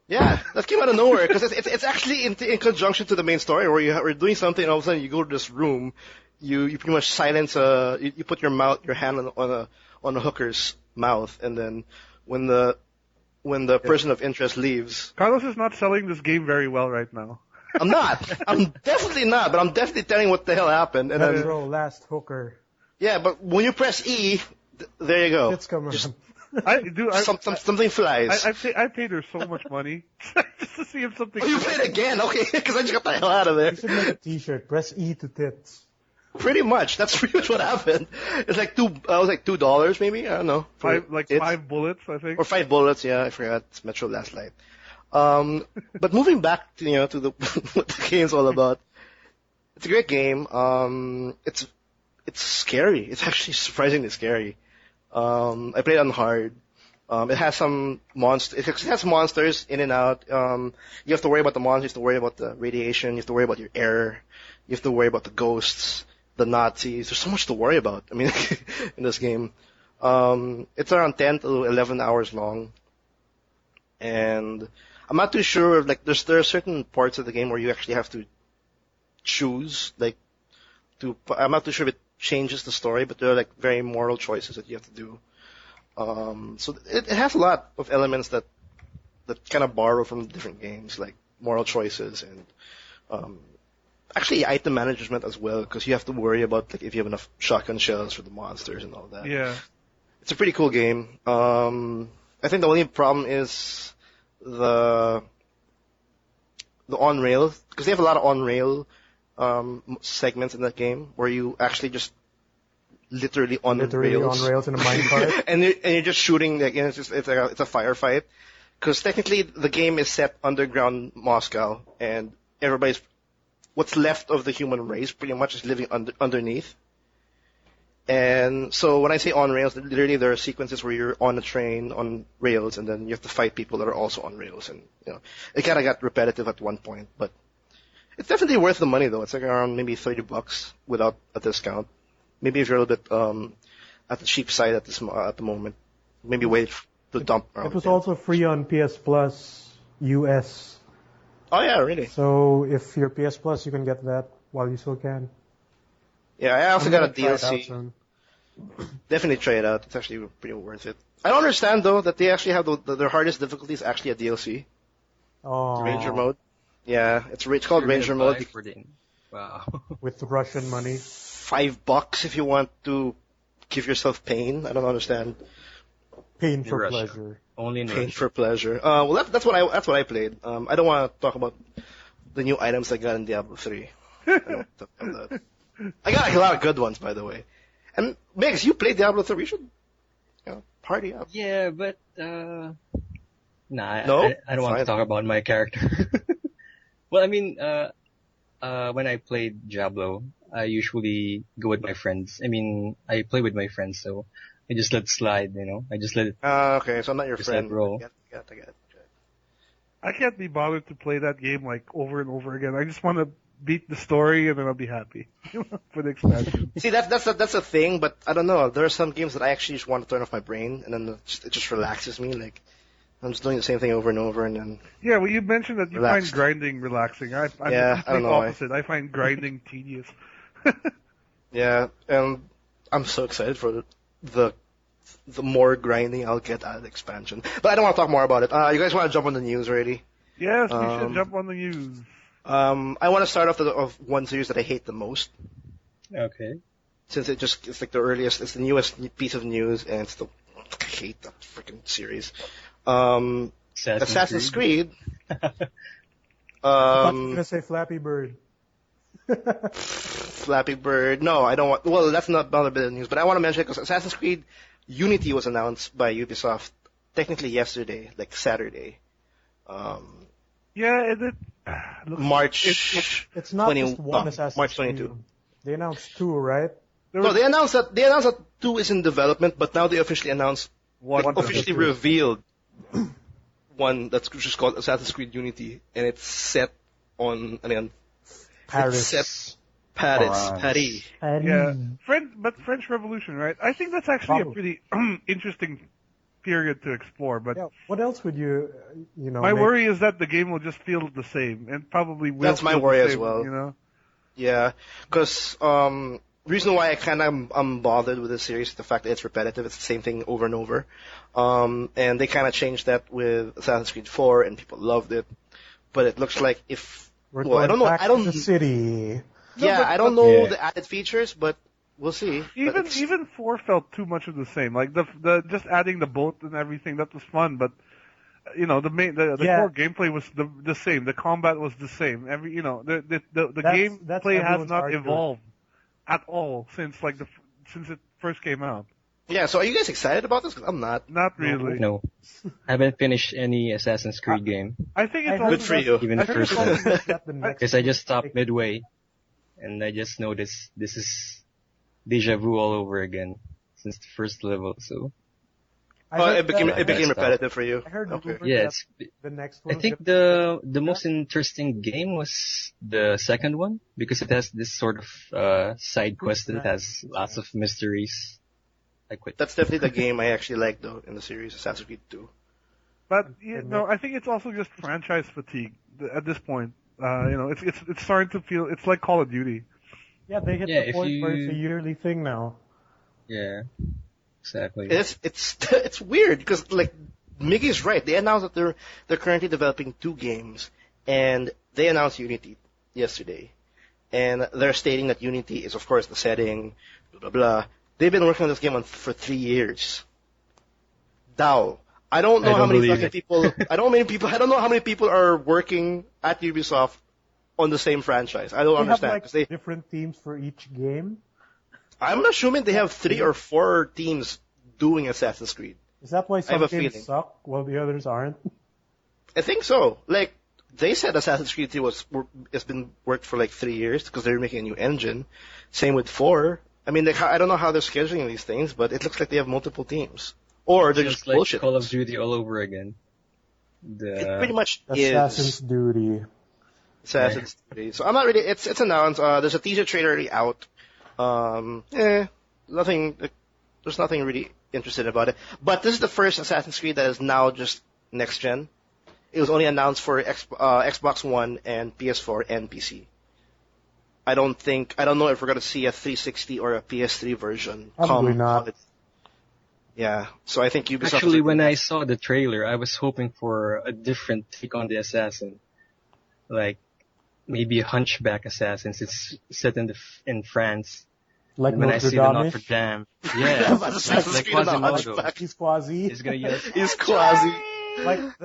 Yeah, that came out of nowhere because it's actually in conjunction to the main story where you're doing something and all of a sudden you go to this room, you pretty much silence you put your hand on a hooker's mouth, and then when the person of interest leaves. Carlos is not selling this game very well right now. I'm not. I'm definitely not, but I'm definitely telling what the hell happened. And then, last hooker. Yeah, but when you press E, there you go. It's coming. Something flies. I paid her so much money just to see if something. Oh, you played again? Okay, because I just got the hell out of there. You should make a T-shirt. Press E to tits. Pretty much. That's pretty much what happened. It's like $2 maybe. I don't know. 5 bullets, I think. Or 5 bullets. Yeah, I forgot. It's Metro Last Light. But moving back to what the game's all about. It's a great game. It's scary. It's actually surprisingly scary. I played on hard, It has some it has monsters in and out. You have to worry about the monsters, you have to worry about the radiation, you have to worry about your air, you have to worry about the ghosts, the Nazis. There's so much to worry about. I mean, in this game. It's around 10 to 11 hours long. And I'm not too sure, like, there are certain parts of the game where you actually have to choose, like, I'm not too sure if it changes the story, but there are, like, very moral choices that you have to do. So it has a lot of elements that kind of borrow from different games, like moral choices and actually item management as well, because you have to worry about like if you have enough shotgun shells for the monsters and all that. Yeah. It's a pretty cool game. I think the only problem is the on-rail, because they have a lot of on-rail segments in that game where you actually just literally on rails in a minecart. and you're just shooting, like, it's a firefight, because technically the game is set underground Moscow, and what's left of the human race pretty much is living underneath. And so when I say on rails, literally there are sequences where you're on a train on rails, and then you have to fight people that are also on rails, and it kind of got repetitive at one point, but it's definitely worth the money though. It's like around maybe $30 without a discount. Maybe if you're a little bit at the cheap side at the moment, maybe wait to dump around. It was also free on PS Plus US. Oh yeah, really? So if you're PS Plus, you can get that while you still can. Yeah, I also got a try it out DLC. soon. Definitely try it out. It's actually pretty worth it. I don't understand though that they actually have their hardest difficulty is actually a DLC. Oh. Ranger mode. Yeah, it's called Ranger mode. Wow. With Russian money. $5 if you want to give yourself pain. I don't understand. Pain for Russia. pleasure. Only in Pain Russia. for pleasure. Well, that's what I played. I don't want to talk about the new items I got in Diablo 3. I don't want to talk about that. I got like, a lot of good ones, by the way. And Migs, you played Diablo 3. You should party up. Yeah, but nah, No? I don't want to Fine. talk about my character. Well, I mean, when I played Diablo, I usually go with my friends. I mean, I play with my friends, so I just let it slide, I just let it Okay, so I'm not your just let friend. it roll. I get it. I can't be bothered to play that game like over and over again. I just want to beat the story and then I'll be happy for the expansion. See, that's a thing, but I don't know. There are some games that I actually just want to turn off my brain, and then it just relaxes me. Like, I'm just doing the same thing over and over, and then... Yeah, well, you mentioned that you Relaxed. find grinding relaxing. I'm Yeah, the I don't complete know why. opposite. I find grinding tedious. Yeah, and I'm so excited for the more grinding I'll get out of the expansion. But I don't want to talk more about it. You guys want to jump on the news already? Yes, we should jump on the news. I want to start off of one series that I hate the most, Okay. since it's like it's the newest piece of news, and I hate that freaking series. Assassin's Creed. I thought you were going to say Flappy Bird. Flappy Bird. No, I don't want. Well, that's not another bit of news, but I want to mention it because Assassin's Creed Unity was announced by Ubisoft technically yesterday, like Saturday. Yeah, March. It's not just one Assassin's March Creed. 22. They announced two, right? No, they announced that 2 is in development, but now they officially announced officially revealed one that's just called Assassin's Creed Unity, and it's set on Paris. Paris. Yeah, French Revolution, right? I think that's actually a pretty interesting period to explore. But Yeah, what else would you my worry is that the game will just feel the same, and probably will. That's my feel the worry as same, well. Yeah, because reason why I kind of I'm bothered with this series is the fact that it's repetitive. It's the same thing over and over, and they kind of changed that with Assassin's Creed 4, and people loved it. But it looks like I don't know. Back to the city. Yeah, I don't know the added features, but we'll see. Even 4 felt too much of the same. Like the just adding the boat and everything, that was fun, but the core gameplay was the same. The combat was the same. The gameplay has not evolved at all since it first came out. Yeah, so are you guys excited about this? 'Cause I'm not. Not really. No. I haven't finished any Assassin's Creed game. I think it's Good for you. Even the first one. one. Because I just stopped midway, and I just noticed this is deja vu all over again since the first level. So It became repetitive for you. I heard okay. Yeah, that the next one. I think the most interesting game was the second one because it has this sort of side quest that has lots of mysteries. I quit. That's definitely the game I actually like though in the series, Assassin's Creed 2. But I think it's also just franchise fatigue at this point. It's starting to feel it's like Call of Duty. Yeah, they hit the point where it's a yearly thing now. Yeah, exactly. It's weird because like Miggy's right. They announced that they're currently developing 2 games, and they announced Unity yesterday, and they're stating that Unity is of course the setting, blah blah blah. They've been working on this game for 3 years. Now, I don't know how many fucking people. I don't know how many people are working at Ubisoft on the same franchise. I don't understand. Have, like, different teams for each game? I'm assuming they have 3 or 4 teams doing Assassin's Creed. Is that why some games suck while the others aren't? I think so. Like, they said Assassin's Creed 3 has been worked for like 3 years because they're making a new engine. Same with 4. I mean, I don't know how they're scheduling these things, but it looks like they have multiple teams. Or they're just like bullshit. Call of Duty all over again. It pretty much Assassin's Duty. Assassin's Duty. So I'm not really. It's announced. There's a teaser trailer already out. Nothing. There's nothing really interesting about it. But this is the first Assassin's Creed that is now just next gen. It was only announced for Xbox One and PS4 and PC. I don't know if we're gonna see a 360 or a PS3 version. Probably not. Yeah, so I think Ubisoft... Actually, when I saw the trailer, I was hoping for a different take on the assassin. Like, maybe a hunchback assassin. It's set in France. Like when I see the Notre Dame. Yeah, like Quasimodo. He's Quasi. He's Quasi.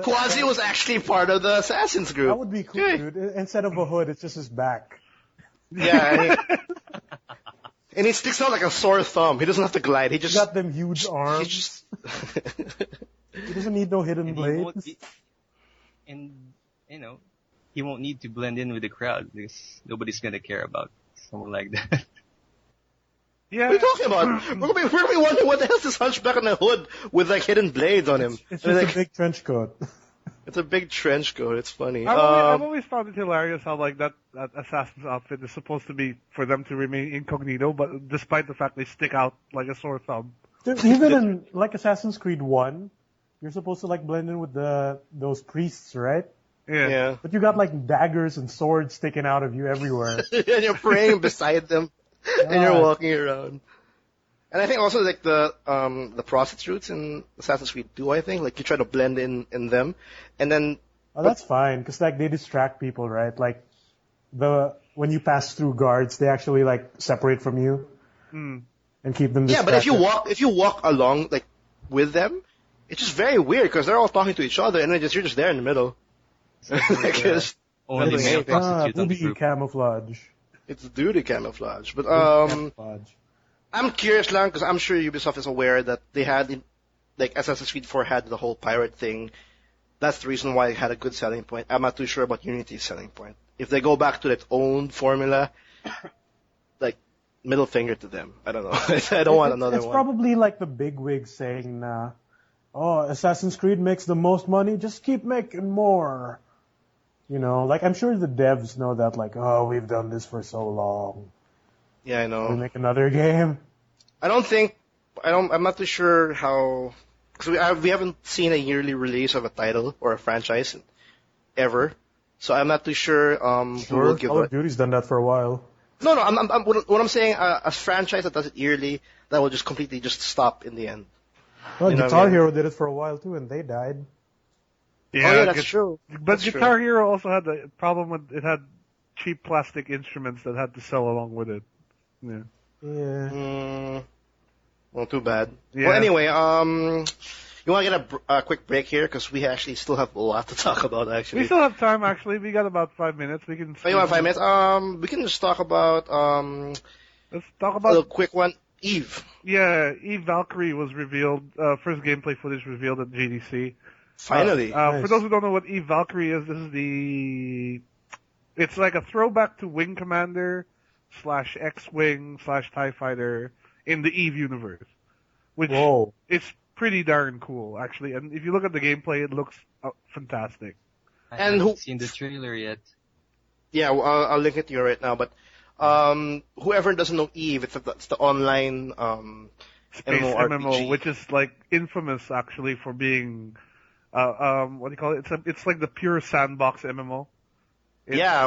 Quasi was actually part of the Assassins group. That would be cool, dude. Instead of a hood, it's just his back. Yeah, and he sticks out like a sore thumb. He doesn't have to glide. He's got them huge arms. He doesn't need no hidden blades. He won't need to blend in with the crowd because nobody's gonna care about someone like that. Yeah. What are you talking about? We're gonna be wondering what the hell is this hunchback on the hood with like hidden blades on him. It's just a big trench coat. It's a big trench coat. It's funny. I've always found it hilarious how like that assassin's outfit is supposed to be for them to remain incognito, but despite the fact they stick out like a sore thumb. Dude, even in like Assassin's Creed 1, you're supposed to like blend in with those priests, right? Yeah. But you got like daggers and swords sticking out of you everywhere. And you're praying beside them, and you're walking around. And I think also like the prostitutes in Assassin's Creed 2, I think, like you try to blend in them, and then. Oh, that's fine, because like they distract people, right? Like when you pass through guards, they actually like separate from you and keep them distracted. Yeah, but if you walk along like with them, it's just very weird because they're all talking to each other, and you're just there in the middle. Only male prostitute on the group. Camouflage. It's duty camouflage, but camouflage. I'm curious lang because I'm sure Ubisoft is aware that they had, like Assassin's Creed 4 had the whole pirate thing. That's the reason why it had a good selling point. I'm not too sure about Unity's selling point. If they go back to its own formula, like middle finger to them. I don't know. I don't want another one. It's probably like the bigwigs saying, Assassin's Creed makes the most money, just keep making more. You know, like I'm sure the devs know that, like, we've done this for so long. Yeah, I know. We make another game. I'm not too sure how, because we haven't seen a yearly release of a title or a franchise ever. So I'm not too sure, who will give Call of Duty's done that for a while. No, what I'm saying, a franchise that does it yearly, that will just completely just stop in the end. Well, Guitar Hero did it for a while too, and they died. Yeah, that's true. But Guitar Hero also had the problem with it had cheap plastic instruments that had to sell along with it. Yeah. Yeah. Well, too bad. Yeah. Well, anyway, you want to get a quick break here because we actually still have a lot to talk about. Actually, we still have time. Actually, we got about 5 minutes. We can. Oh, you want 5 minutes? We can just talk about Let's talk about a quick one. Eve. Yeah, Eve Valkerie was revealed. First gameplay footage revealed at GDC. Finally. Nice. For those who don't know what Eve Valkerie is, this is it's like a throwback to Wing Commander / X-Wing / TIE Fighter in the Eve universe, which is pretty darn cool, actually. And if you look at the gameplay, it looks fantastic. I haven't seen the trailer yet. Yeah, well, I'll link it to you right now. But whoever doesn't know Eve, it's the online Space MMORPG. MMO, which is like infamous actually for being what do you call it? It's like the pure sandbox MMO.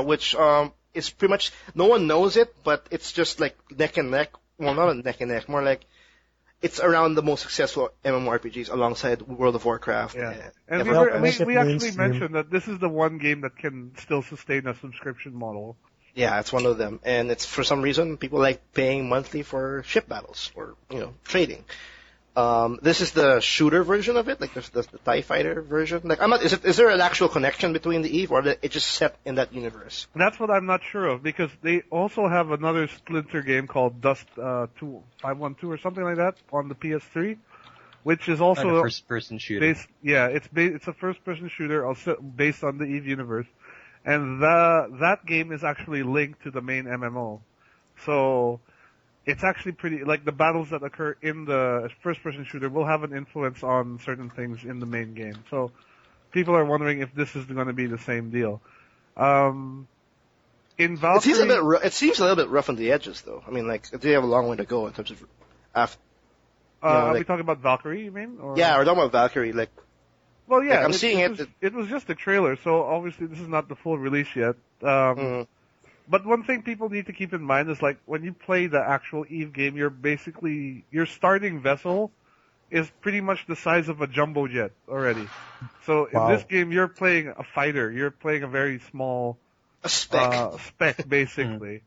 Which it's pretty much no one knows it, but it's just like neck and neck. Well, not neck and neck, more like it's around the most successful MMORPGs alongside World of Warcraft. Yeah, and we actually mentioned that this is the one game that can still sustain a subscription model. Yeah, it's one of them, and it's for some reason people like paying monthly for ship battles or trading. This is the shooter version of it, like the TIE fighter version. Like, is there an actual connection between the Eve, or it's just set in that universe? That's what I'm not sure of, because they also have another Splinter game called Dust 512 or something like that on the PS3, which is also a first-person shooter. It's a first-person shooter also based on the Eve universe, and that game is actually linked to the main MMO. So it's actually pretty, like the battles that occur in the first-person shooter will have an influence on certain things in the main game. So people are wondering if this is going to be the same deal. In Valkerie, it seems a little bit rough on the edges, though. I mean, like, they have a long way to go in terms of are we talking about Valkerie, you mean? Or? Yeah, we're talking about Valkerie. Like, well, yeah, like I'm seeing it. It was just a trailer, so obviously this is not the full release yet. But one thing people need to keep in mind is, like, when you play the actual Eve game, your starting vessel is pretty much the size of a jumbo jet already. So in this game, you're playing a fighter. You're playing a very small spec basically,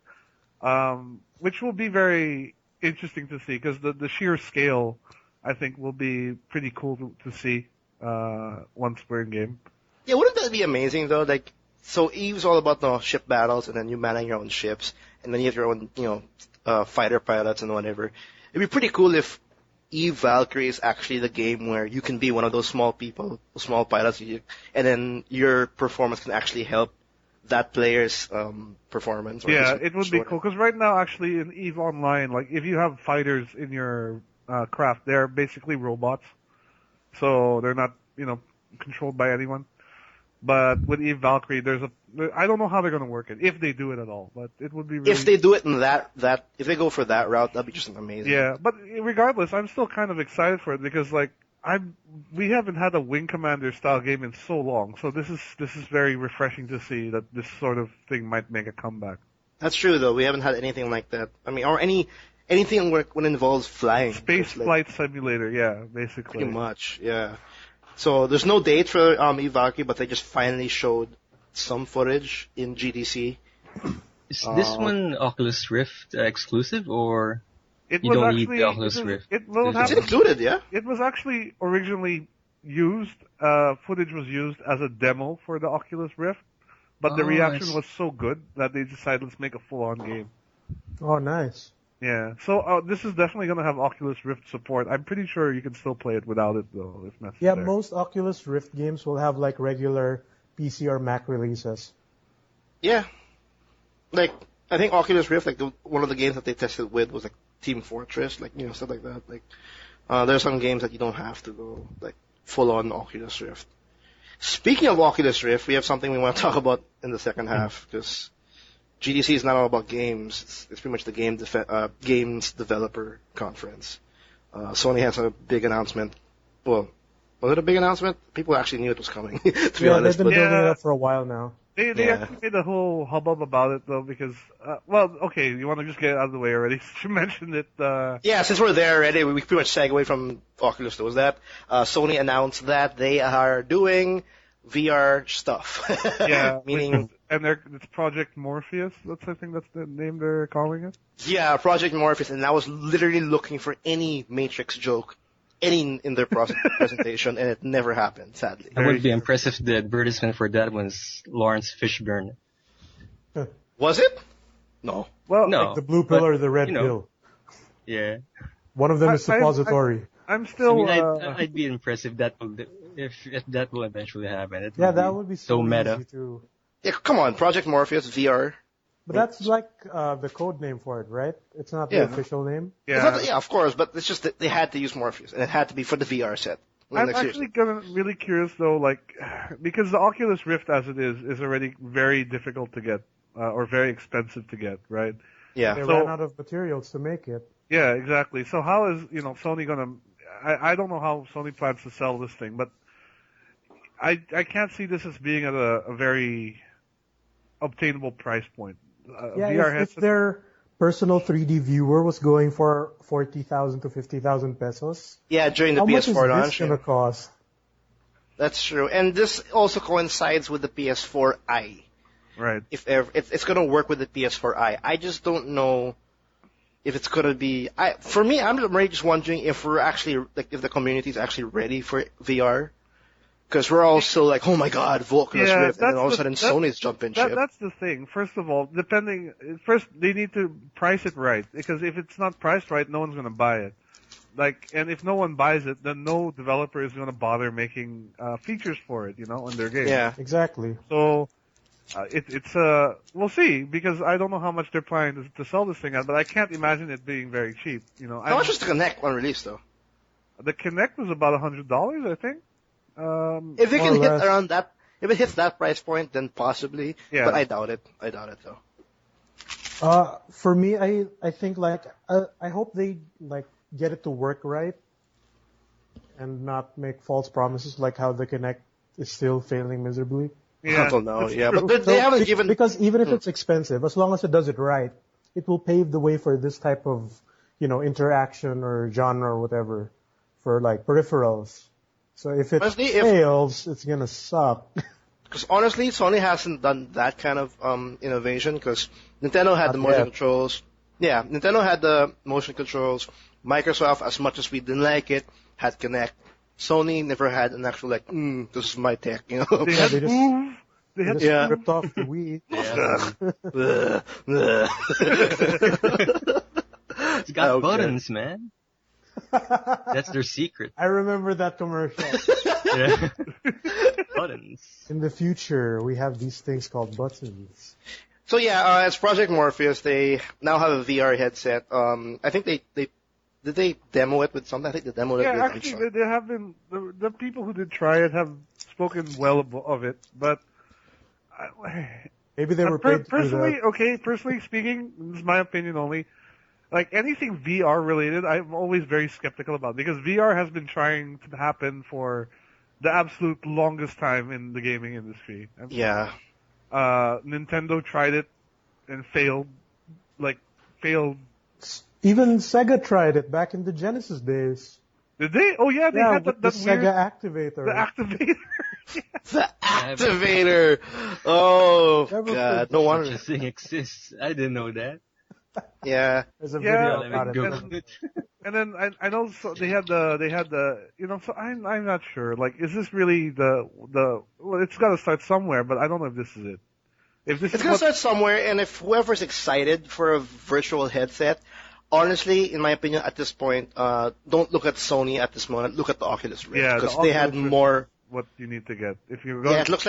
which will be very interesting to see, because the sheer scale, I think, will be pretty cool to see once we're in game. Yeah, wouldn't that be amazing though? Like, so Eve's all about the ship battles, and then you manage your own ships, and then you have your own, fighter pilots and whatever. It'd be pretty cool if Eve Valkyrie is actually the game where you can be one of those small pilots, and then your performance can actually help that player's performance. Yeah, it would be cool, because right now, actually, in Eve Online, like, if you have fighters in your craft, they're basically robots, so they're not, controlled by anyone. But with Eve Valkyrie, I don't know how they're going to work it, if they do it at all, but it would be really... If they do it in if they go for that route, that'd be just amazing. Yeah, but regardless, I'm still kind of excited for it, because, like, we haven't had a Wing Commander style game in so long, so this is very refreshing to see that this sort of thing might make a comeback. That's true, though. We haven't had anything like that. I mean, or anything when it involves flying. Space flight simulator, yeah, basically. Pretty much, yeah. So there's no date for Eve Valkyrie, but they just finally showed some footage in GDC. Is this one Oculus Rift exclusive, or you don't need the Oculus Rift? It's included, yeah. It was actually originally used, footage was used as a demo for the Oculus Rift, but the reaction was so good that they decided, let's make a full-on game. Oh, nice. Yeah, so this is definitely going to have Oculus Rift support. I'm pretty sure you can still play it without it, though, if necessary. Yeah, most Oculus Rift games will have, like, regular PC or Mac releases. Yeah. Like, I think Oculus Rift, like, one of the games that they tested with was, like, Team Fortress, like, stuff like that. Like, there's some games that you don't have to go, like, full-on Oculus Rift. Speaking of Oculus Rift, we have something we want to talk about in the second half, because GDC is not all about games. It's pretty much the games developer conference. Sony has a big announcement. Well, was it a big announcement? People actually knew it was coming, to be honest. They've been building it up for a while now. They actually made a whole hubbub about it, though, because, okay, you want to just get it out of the way already, since you mentioned it. Yeah, since we're there already, we pretty much segue from Oculus to that. Sony announced that they are doing VR stuff. Yeah, meaning... it's Project Morpheus. I think that's the name they're calling it. Yeah, Project Morpheus, and I was literally looking for any Matrix joke, in their presentation, and it never happened, sadly. I would be impressed if the advertisement for that was Lawrence Fishburne. Was it? No. Well, no, like the blue pill or the red pill. Yeah. One of them is suppository. I'm still. I'd be impressed if that will eventually happen. That would be so meta. Easy to... Yeah, come on, Project Morpheus VR. But that's like the code name for it, right? It's not the official name. Yeah. Yeah, of course, but it's just that they had to use Morpheus, and it had to be for the VR set. I'm actually really curious though, like, because the Oculus Rift as it is already very difficult to get, or very expensive to get, right? Yeah. They ran out of materials to make it. Yeah, exactly. So how is, Sony gonna, I don't know how Sony plans to sell this thing, but I can't see this as being at a very obtainable price point. If their personal 3D viewer was going for 40,000 to 50,000 pesos. Yeah, during the how PS4 much is launch. this gonna cost? That's true, and this also coincides with the PS4i. Right. If ever, it's gonna work with the PS4i. I just don't know if it's gonna be. For me, I'm really just wondering if we're actually if the community is actually ready for VR. Because we're all still like, oh my god, Oculus Rift, and then all of a sudden Sony's jumping ship. That's the thing. First of all, first they need to price it right. Because if it's not priced right, no one's going to buy it. And if no one buys it, then no developer is going to bother making features for it, on their game. Yeah. Exactly. So, we'll see, because I don't know how much they're planning to sell this thing at, but I can't imagine it being very cheap, How much was the Kinect on release, though? The Kinect was about $100, I think. If it can hit around that, if it hits that price point, then possibly. Yeah. But I doubt it. I doubt it though. For me, I think I hope they get it to work right, and not make false promises like how the Kinect is still failing miserably. Yeah. Until now, yeah. But they haven't given because even if it's expensive, as long as it does it right, it will pave the way for this type of interaction or genre or whatever for peripherals. So if it fails, it's gonna suck. Because honestly, Sony hasn't done that kind of innovation. Because Nintendo had the motion controls. Yeah, Nintendo had the motion controls. Microsoft, as much as we didn't like it, had Kinect. Sony never had an actual this is my tech. They just ripped off the Wii. It's got buttons, man. That's their secret. I remember that commercial. Yeah. Buttons. In the future, we have these things called buttons. So yeah, as Project Morpheus, they now have a VR headset. I think did they demo it with something? I think they demoed it with actually, they have been, the people who did try it have spoken well of it, but maybe they were paid personally speaking, this is my opinion only, anything VR related, I'm always very skeptical about, because VR has been trying to happen for the absolute longest time in the gaming industry. Yeah. Nintendo tried it and failed. Even Sega tried it back in the Genesis days. Did they? Oh yeah, they had that the weird Sega Activator. The Activator. The Activator. Oh god, no wonder this thing exists. I didn't know that. Yeah. There's a video about it. And then I know they had the so I'm not sure. Is this really well, it's got to start somewhere, but I don't know if this is it. It's gonna start somewhere, and if whoever's excited for a virtual headset, honestly, in my opinion, at this point, don't look at Sony at this moment. Look at the Oculus Rift, because they had more. What you need to get if you're going. Yeah, it looks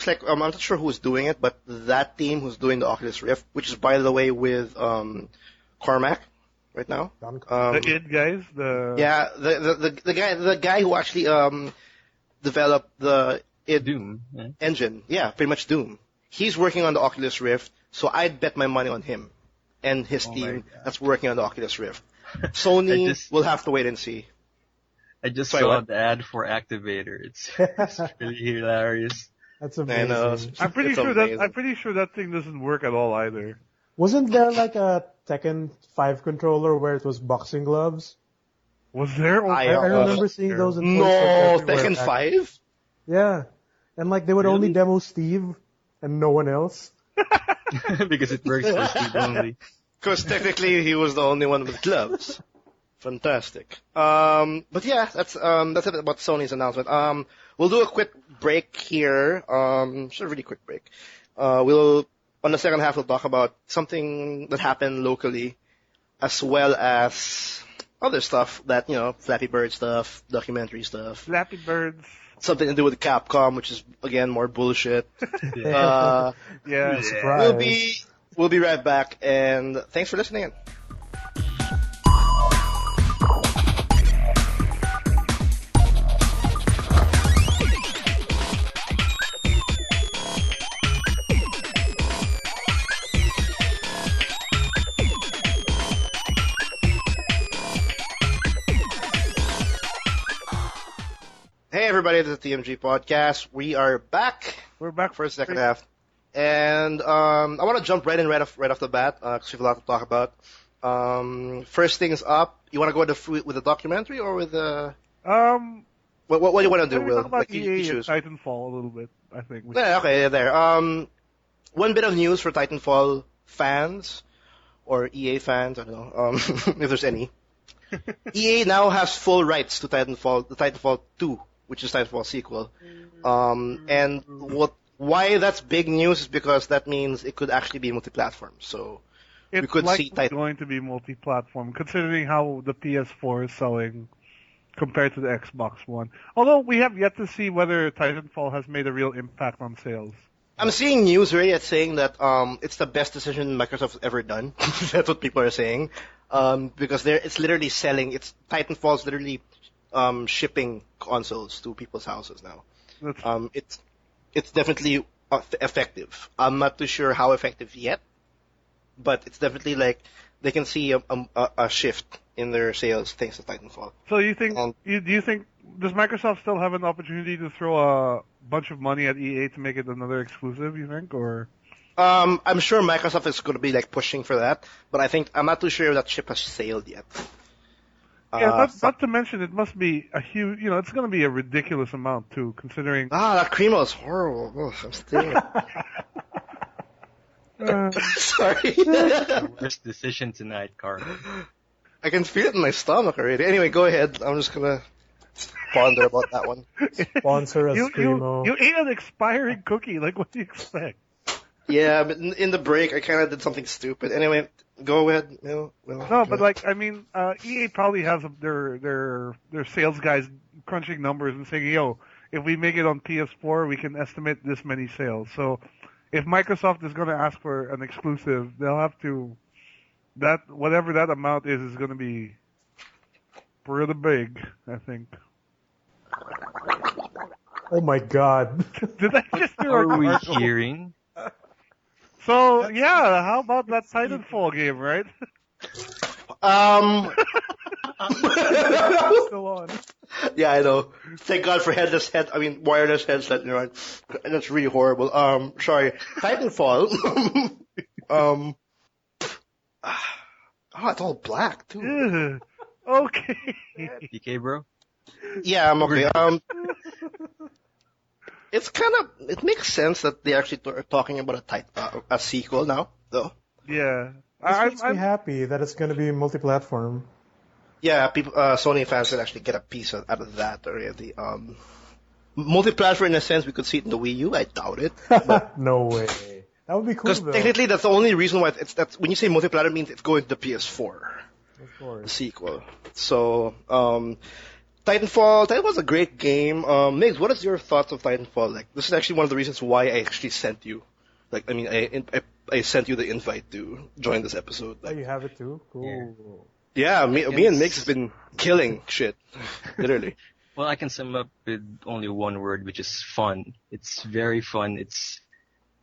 like I'm not sure who's doing it, but that team who's doing the Oculus Rift, which is by the way with Cormac right now. The id guys, the guy who actually developed the id Doom engine. Yeah, pretty much Doom. He's working on the Oculus Rift, so I'd bet my money on him and his team that's working on the Oculus Rift. Sony will have to wait and see. I just saw the ad for Activator. It's really hilarious. That's amazing. I know. I'm pretty sure that thing doesn't work at all either. Wasn't there a Tekken 5 controller where it was boxing gloves? Was there? I remember seeing those in Tekken 5? Yeah. And they would only demo Steve and no one else. Because it works for Steve only. Because technically he was the only one with gloves. Fantastic. But yeah, that's it about Sony's announcement. We'll do a quick break here. Just a really quick break. On the second half, we'll talk about something that happened locally, as well as other stuff that, Flappy Bird stuff, documentary stuff. Flappy Birds. Something to do with Capcom, which is, again, more bullshit. Yeah. We'll be We'll be right back, and thanks for listening in. Hey everybody, this is the TMG Podcast. We are back. We're back for the second half. And I want to jump right in right off the bat, because we have a lot to talk about. First things up, you want to go with the documentary or with the... What do you want to do, Will? Talk about EA and Titanfall a little bit, I think. Yeah, okay, there. One bit of news for Titanfall fans, or EA fans, I don't know, if there's any. EA now has full rights to the Titanfall 2, which is Titanfall sequel. And why that's big news is because that means it could actually be multi-platform. So we could see It's going to be multi-platform, considering how the PS4 is selling compared to the Xbox One. Although we have yet to see whether Titanfall has made a real impact on sales. I'm seeing news already that's saying that it's the best decision Microsoft's ever done. That's what people are saying. Because it's literally selling. Titanfall's literally shipping consoles to people's houses now. It's definitely effective. I'm not too sure how effective yet, but it's definitely like they can see a shift in their sales thanks to Titanfall. So you think? Does Microsoft still have an opportunity to throw a bunch of money at EA to make it another exclusive? You think, or? I'm sure Microsoft is going to be like pushing for that, but I'm not too sure if that ship has sailed yet. Yeah, not to mention it must be a huge, it's going to be a ridiculous amount too, considering... that cream is horrible. Oh, I'm stinging. Sorry. Worst decision tonight, Carl. I can feel it in my stomach already. Anyway, go ahead. I'm just going to ponder about that one. Sponsor us, Primo. You ate an expiring cookie. Like, what do you expect? Yeah, but in the break, I kind of did something stupid. Anyway, go ahead. EA probably has their sales guys crunching numbers and saying, yo, if we make it on PS4, we can estimate this many sales. So if Microsoft is going to ask for an exclusive, they'll have to, whatever that amount is going to be pretty big, I think. Oh my god. Did I just hear Are we hearing? So, yeah, how about that Titanfall game, right? Still on. Yeah, I know. Thank God for wireless headset, and that's really horrible. Sorry. Titanfall. It's all black, too. Okay. DK, bro? Yeah, I'm okay. It makes sense that they actually are talking about a sequel now, though. Yeah. This makes me happy that it's going to be multi-platform. Yeah, people, Sony fans can actually get a piece out of that already. Multi-platform in a sense, we could see it in the Wii U. I doubt it. No way. That would be cool, because technically that's the only reason why when you say multi-platform, it means it's going to the PS4. Of course. The sequel. So, Titanfall's a great game. Migs, what is your thoughts of Titanfall? Like, this is actually one of the reasons why I actually sent you. I sent you the invite to join this episode. You have it too? Cool. Yeah, me and Migs have been killing shit. Literally. Well, I can sum up with only one word, which is fun. It's very fun. It's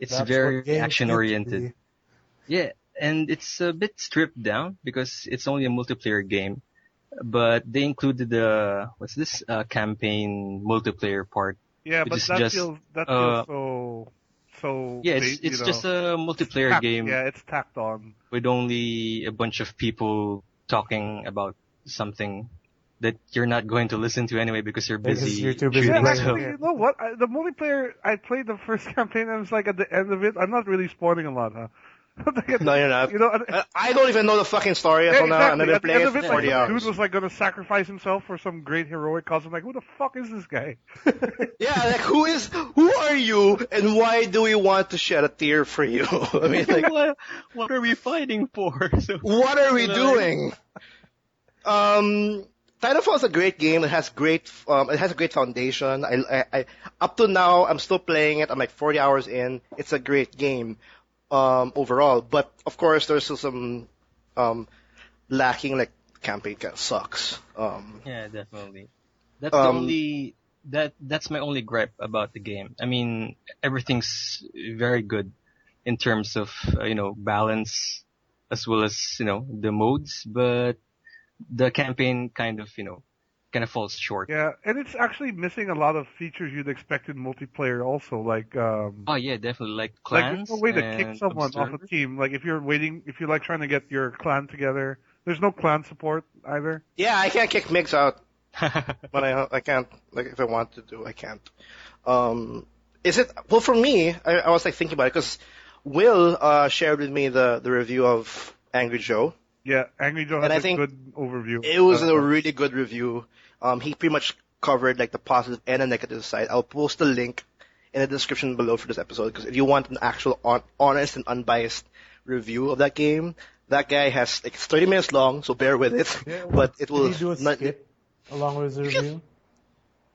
very action oriented. Yeah, and it's a bit stripped down because it's only a multiplayer game. But they included the campaign multiplayer part. Yeah, but that feels so. Yeah, it's just a multiplayer game. Yeah, it's tacked on with only a bunch of people talking about something that you're not going to listen to anyway because you're busy. Because you're too busy. Yeah, actually, you know what? The multiplayer, I played the first campaign and I was like at the end of it, I'm not really spoiling a lot, huh? No, you're not. I don't even know the fucking story until now. I'm never playing it for 40 hours. Dude was like gonna sacrifice himself for some great heroic cause. I'm like, who the fuck is this guy? Yeah, like who are you, and why do we want to shed a tear for you? I mean, like, what are we fighting for? What are we doing? Titanfall is a great game. It has a great foundation. I up to now, I'm still playing it. I'm like 40 hours in. It's a great game. overall. But of course, there's still some lacking. Like campaign kind of sucks. Yeah, definitely. That's the only that's my only gripe about the game. I mean, everything's very good in terms of balance as well as the modes, but the campaign kind of falls short. Yeah, and it's actually missing a lot of features you'd expect in multiplayer also, like Oh yeah, definitely, like clans. like there's no way to kick and someone off a observers. team. Like if you're like trying to get your clan together, there's no clan support either. Yeah, I can't kick Migs out. But I can't, like, if I want to do, I can't. Is it, well, for me, I was, like, thinking about it, because Will, shared with me the review of Angry Joe. Yeah, Angry Joe And I has a think good overview. It was a really good review. He pretty much covered, like, the positive and the negative side. I'll post the link in the description below for this episode, because if you want an actual honest and unbiased review of that game, that guy has, like, it's 30 minutes long, so bear with it. Yeah, but it will Did he do a skit along with his review?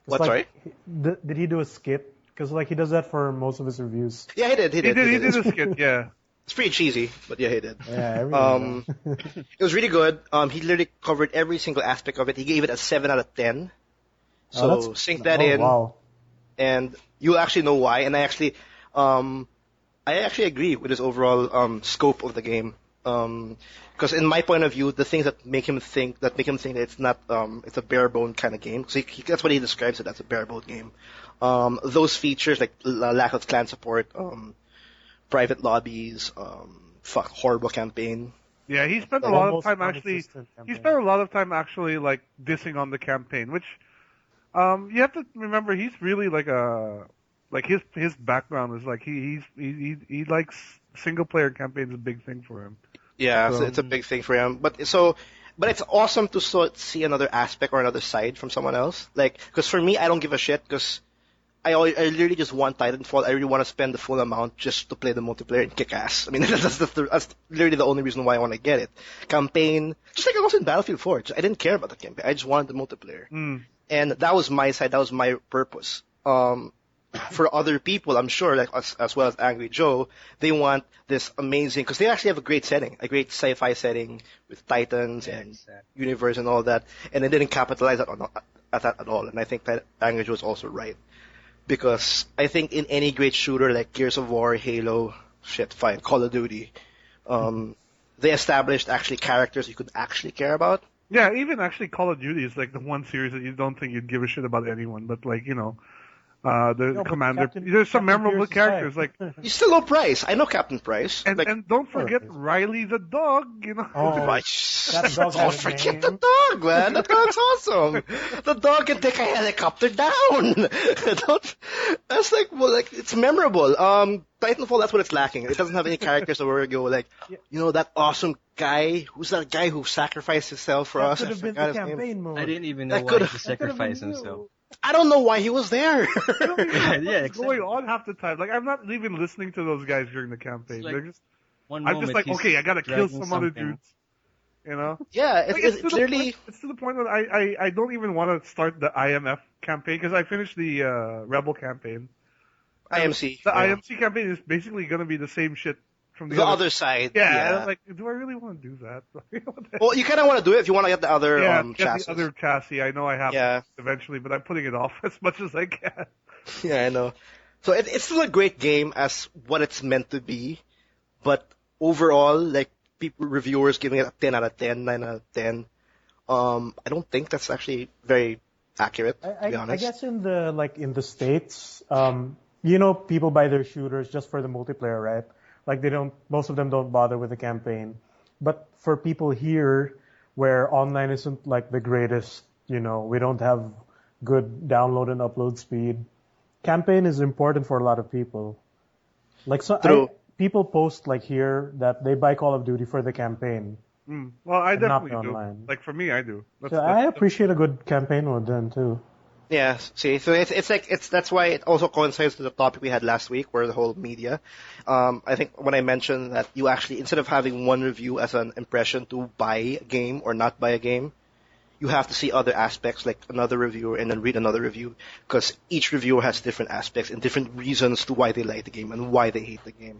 What, sorry? Did he do a skit? Because like he does that for most of his reviews. Yeah, he did. He did a skit, yeah. It's pretty cheesy, but yeah, he did. Yeah, everyone does. It was really good. He literally covered every single aspect of it. He gave it a 7 out of 10. So sync that in, wow. and you'll actually know why. And I actually agree with his overall scope of the game. Because in my point of view, the things that make him think that it's not it's a bare bone kind of game. So that's what he describes it as, a bare bone game. Those features like lack of clan support, private lobbies, horrible campaign. Yeah, he spent a lot of time actually like dissing on the campaign, which you have to remember he's really like his background is like he likes single player campaigns, a big thing for him. Yeah, so it's a big thing for him. But it's awesome to see another aspect or another side from someone else. Like, because for me, I don't give a shit because I literally just want Titanfall. I really want to spend the full amount just to play the multiplayer and kick ass. I mean, that's literally the only reason why I want to get it. Campaign, just like I was in Battlefield 4. I didn't care about the campaign. I just wanted the multiplayer. And that was my side. That was my purpose. For other people, I'm sure, like as well as Angry Joe, they want this amazing, because they actually have a great setting, a great sci-fi setting with Titans and universe and all that, and they didn't capitalize at that at all. And I think that Angry Joe is also right, because I think in any great shooter like Gears of War, Halo, Call of Duty, they established actually characters you could actually care about. Yeah, even actually Call of Duty is like the one series that you don't think you'd give a shit about anyone, but like Commander. There's some memorable characters like. You still know Price. I know Captain Price. And don't forget Riley the dog. Oh, that dog don't forget the dog, man. The dog's awesome. The dog can take a helicopter down. That's it's memorable. Titanfall, that's what it's lacking. It doesn't have any characters where you go that awesome guy. Who's that guy who sacrificed himself for us? Could have been the campaign mode. I didn't even know why he sacrificed himself. I don't know why he was there. Going on half the time. Like I'm not even listening to those guys during the campaign. They're just. I'm just like, okay, I gotta kill some other dudes. Yeah, it's literally. It's to the point that I don't even want to start the IMF campaign because I finished the Rebel campaign. IMC. The IMC campaign is basically gonna be the same shit from the other side. Yeah, and I'm like, do I really want to do that? Well, you kind of want to do it if you want to get the other chassis. The other chassis. I know I have to eventually, but I'm putting it off as much as I can. Yeah, I know. So it's still a great game as what it's meant to be, but overall, like reviewers giving it a 10 out of 10, 9 out of 10. I don't think that's actually very accurate. To be honest, I guess in the States, people buy their shooters just for the multiplayer, right? Like most of them don't bother with the campaign. But for people here, where online isn't like the greatest, we don't have good download and upload speed, campaign is important for a lot of people. Like people post like here that they buy Call of Duty for the campaign. Well, I definitely do. Online. Like for me, I do. I appreciate a good campaign mode then too. Yeah, see, so that's why it also coincides with the topic we had last week, where the whole media. I think when I mentioned that you actually, instead of having one review as an impression to buy a game or not buy a game, you have to see other aspects, like another reviewer, and then read another review, because each reviewer has different aspects and different reasons to why they like the game and why they hate the game.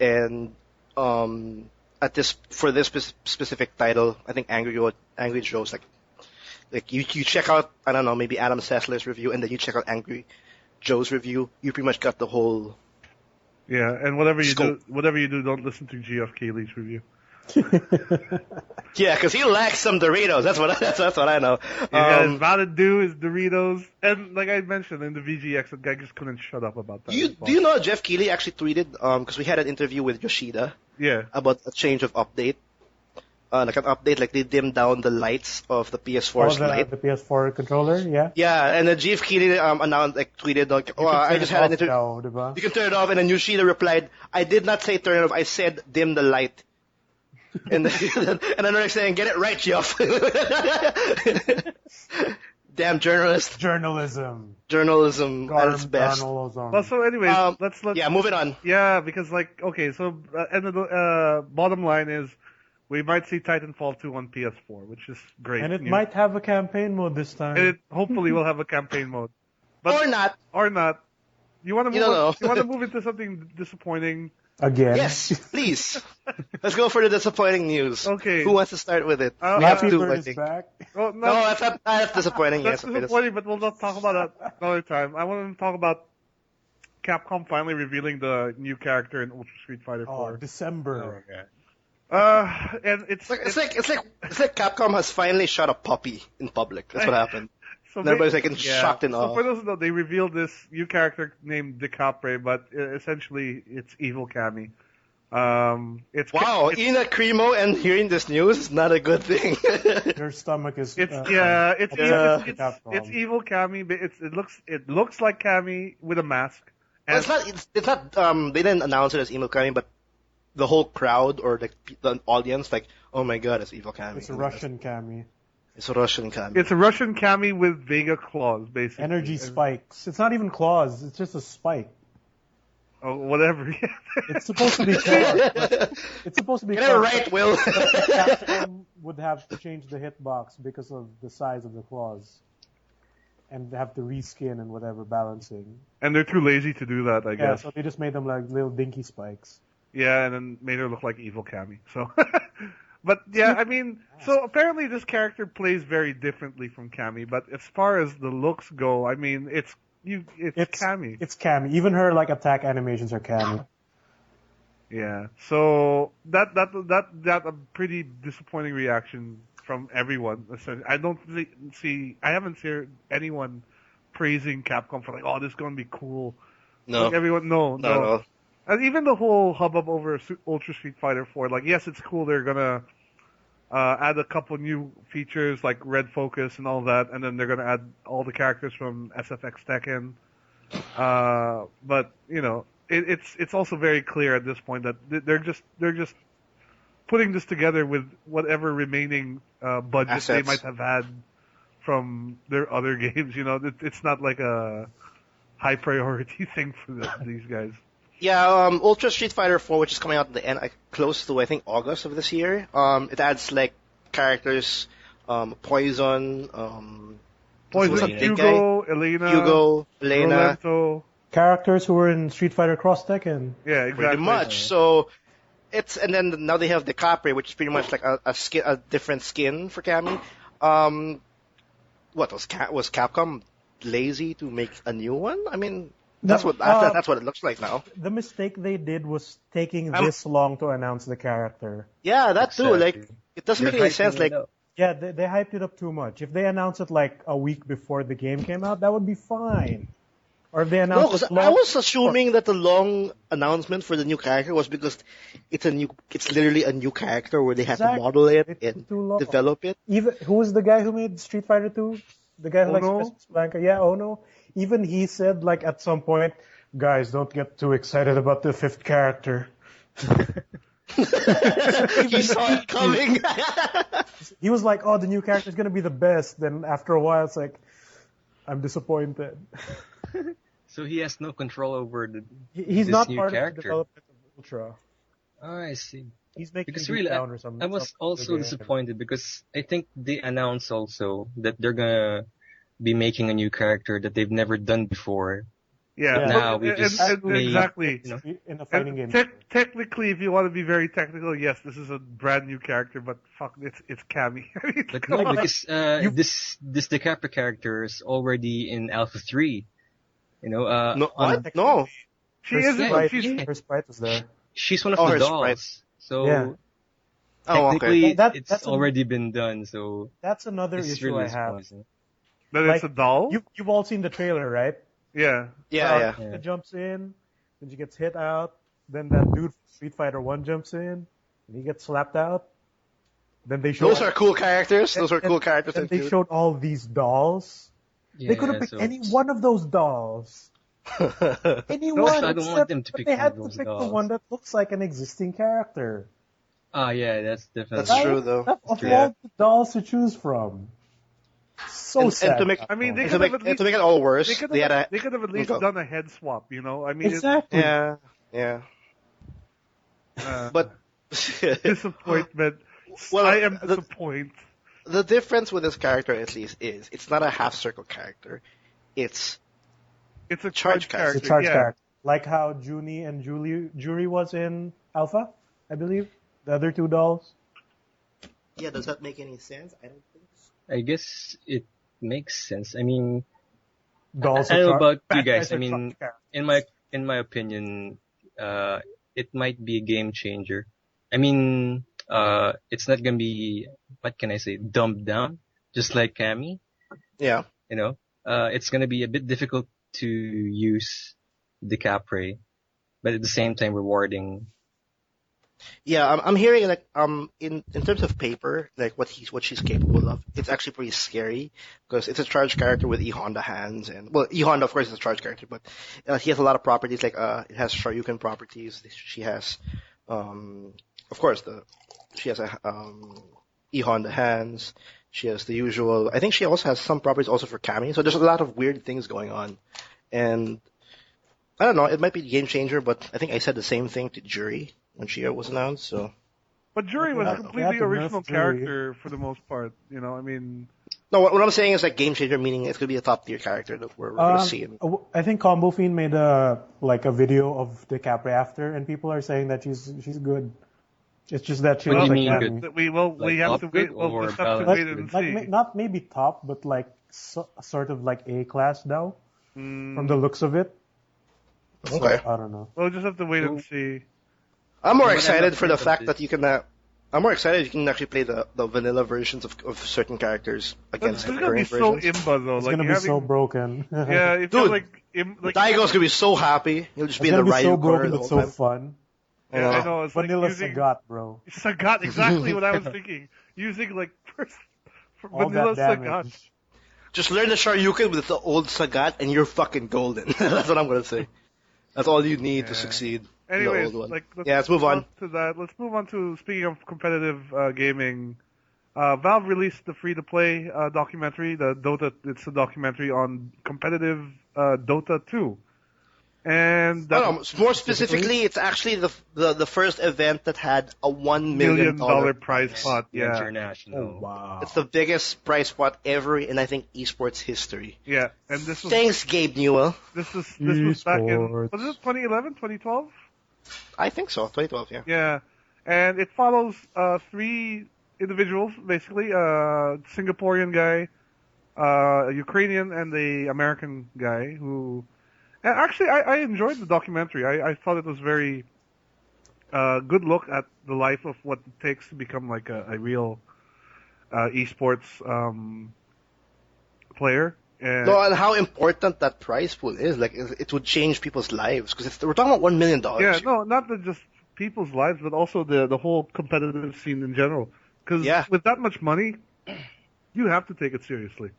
and at this for this specific title, I think Angry Joe's like you check out, I don't know, maybe Adam Sessler's review, and then you check out Angry Joe's review. You pretty much got the whole. Yeah, and whatever you do, don't listen to Geoff Keighley's review. Yeah, because he lacks some Doritos. That's what I know. Yeah, his Mountain Dew, his Doritos, and like I mentioned in the VGX, the guy just couldn't shut up about that. Do you know Geoff Keighley actually tweeted? Because we had an interview with Yoshida. Yeah. About a change of update. Like an update, like they dimmed down the lights of the PS4's light. The PS4 controller, yeah. Yeah, and then Geoff Keighley announced, like tweeted, like, "Oh, I just had an interview. You can turn it off." And then Yoshida replied, "I did not say turn it off. I said dim the light." And then another saying, "Get it right, Geoff." Damn journalist. Journalism at its best. Well, so anyways, let's moving on. Yeah, because like okay, so and the bottom line is we might see Titanfall 2 on PS4, which is great. And it might have a campaign mode this time. And it hopefully will have a campaign mode. But, or not. You want to move into something disappointing? Again. Yes, please. Let's go for the disappointing news. Okay. Who wants to start with it? Happy Bird is back. Well, no, that's disappointing. That's disappointing, but we'll not talk about that another time. I want to talk about Capcom finally revealing the new character in Ultra Street Fighter 4. December. Oh, okay. And it's like Capcom has finally shot a puppy in public. That's what happened. So everybody's like shocked and awe. So for those who know, they revealed this new character named Decapre, but essentially it's Evil Cammy. It's eating a Cremo and hearing this news is not a good thing. Your stomach is. It's Evil Cammy. It looks like Cammy with a mask. Well, it's not. They didn't announce it as Evil Cammy, but the whole crowd or the audience, like, oh my god, it's Evil Cammy. It's a Russian Cammy. It's a Russian Cammy. It's a Russian Cammy with Vega claws, basically. Energy spikes. It's not even claws. It's just a spike. Oh, whatever. It's supposed to be claws. It's supposed to be claws. Get it right, Will. Capcom would have to change the hitbox because of the size of the claws. And have to reskin and whatever balancing. And they're too lazy to do that, I guess. Yeah, so they just made them like little dinky spikes. Yeah, and then made her look like Evil Cammy. So, but yeah, I mean, so apparently this character plays very differently from Cammy. But as far as the looks go, I mean, it's Cammy. It's Cammy. Even her like attack animations are Cammy. Yeah. So that a pretty disappointing reaction from everyone. I haven't seen anyone praising Capcom for like, oh, this is gonna be cool. No. Like everyone, no. And even the whole hubbub over Ultra Street Fighter 4, like, yes, it's cool. They're gonna add a couple new features like red focus and all that, and then they're gonna add all the characters from SFX Tekken. But you know, it's also very clear at this point that they're just putting this together with whatever remaining budget assets they might have had from their other games. You know, it's not like a high priority thing for these guys. Yeah, Ultra Street Fighter 4, which is coming out at the end, close to, I think, August of this year. It adds, like, characters, Poison, Hugo, Elena, Rolento. Characters who were in Street Fighter Cross Tekken. Yeah, exactly. Pretty much. So, and then now they have Decapre, which is pretty much like a different skin for Cammy. Was Capcom lazy to make a new one? I mean, that's what it looks like now. The mistake they did was taking this long to announce the character. Yeah, that too. Like, it doesn't make any sense. Like, yeah, they hyped it up too much. If they announced it like a week before the game came out, that would be fine. Or if they announced I was assuming that the long announcement for the new character was because it's literally a new character where they have to model it and develop it. Even who was the guy who made Street Fighter 2? The guy who likes Blanca? Yeah, Ono. Even he said, like, at some point, guys, don't get too excited about the fifth character. He saw it coming. He was like, oh, the new character is going to be the best. Then after a while, it's like, I'm disappointed. So he has no control over He's this not new part character. of the development of Ultra. Oh, I see. He's making because really, down or something. I was also disappointed because I think they announced also that they're gonna be making a new character that they've never done before. Yeah. Now we just exactly. You know, in a fighting game. Technically, if you want to be very technical, yes, this is a brand new character, but fuck, it's Cammy. but no, because this Decapre character is already in Alpha 3. You know, No, on what? No. She isn't. Her sprite was there. she's one of Oh, the her dolls. sprite. So Yeah. Oh, okay. technically, it's That's already been done. So That's another it's issue I have. release-wise. That Like, it's a doll. You've all seen the trailer, right? Yeah. Yeah. Yeah. Jumps in, then she gets hit out. Then that dude from Street Fighter 1 jumps in, and he gets slapped out. Then they show Those are cool characters. Those are cool characters. And they showed all these dolls. They could have picked any one of those dolls. Anyone. I don't want them to but pick they one had of to those pick the dolls. one that looks like an existing character. Ah, yeah, that's definitely. That's true, though. Of all the dolls to choose from. So sad. And to make, I mean, they and could to have at make, least to make it all worse, they could they had a have at least done a head swap. You know, I mean, Exactly. yeah. But But disappointment. Well, I am disappointed. the difference with this character, at least, is it's not a half circle character. It's It's a charge character. It's a charge yeah. character. Like how Junie and Jury was in Alpha, I believe. The other two dolls. yeah. Does that make any sense? I don't think so. I guess it makes sense. I mean, Dolls I don't know about you bad guys. I are mean, charge characters. in my opinion, it might be a game changer. I mean, it's not gonna be, what can I say, dumbed down, just like Cammy. Yeah. You know, it's gonna be a bit difficult to use Decapre, but at the same time rewarding. Yeah, I'm hearing like in terms of paper, like what she's capable of, it's actually pretty scary because it's a charge character with E Honda hands, and well, E Honda of course is a charge character, but he has a lot of properties like it has Shoryuken properties. She has of course she has a E Honda hands. She has the usual. I think she also has some properties also for Cammy. So there's a lot of weird things going on, and I don't know. It might be a game changer, but I think I said the same thing to Jury when she was announced. So But Jury was They a had completely to nerf original Jury. character for the most part. You know, I mean, no, what I'm saying is like game changer, meaning it's gonna be a top tier character that we're gonna see. I think Combo Fiend made a video of Decapre after, and people are saying that she's good. It's just that she What do looks you like mean Cammy. we have to top wait. good We'll or just have to balance wait and Like see. not maybe top, but like sort of like A class now from the looks of it. Okay. So, I don't know. We'll just have to wait and see. I'm more What I'm excited for the afraid of fact is- that you can. I'm more excited you can actually play the vanilla versions of certain characters It's against the gonna be current so versions. imba though. It's Like gonna be having, so broken. Yeah, it Dude, feels like Daigo's gonna be so happy. He'll just It's be in the gonna be so Ryu corner broken the but whole so time. fun. Yeah, I know. It's Vanilla like using Sagat, bro. Sagat, exactly what I was thinking. Using like All vanilla that Sagat. damage. Just learn the Shoryuken with the old Sagat, and you're fucking golden. That's what I'm gonna say. That's all you need to succeed. Anyways, the old one. like Let's move on. to that. Let's move on to speaking of competitive gaming. Valve released the free-to-play documentary. The Dota. It's a documentary on competitive Dota 2. And that More specifically, it's actually the first event that had a $1 million $1 million prize pot. Yeah, International. Wow. It's the biggest prize pot ever in I think esports history. yeah. And this was Thanks, Gabe Newell. this was back in Esports. was it 2011, 2012? I think so. 2012, yeah. Yeah, and it follows three individuals, basically, Singaporean guy, a Ukrainian, and the American guy who... And actually, I enjoyed the documentary. I thought it was very good look at the life of what it takes to become like a real esports player. And No, and how important that prize pool is. Like, it would change people's lives. Because we're talking about $1 million. yeah, no, not just people's lives, but also the whole competitive scene in general. Because with that much money, you have to take it seriously.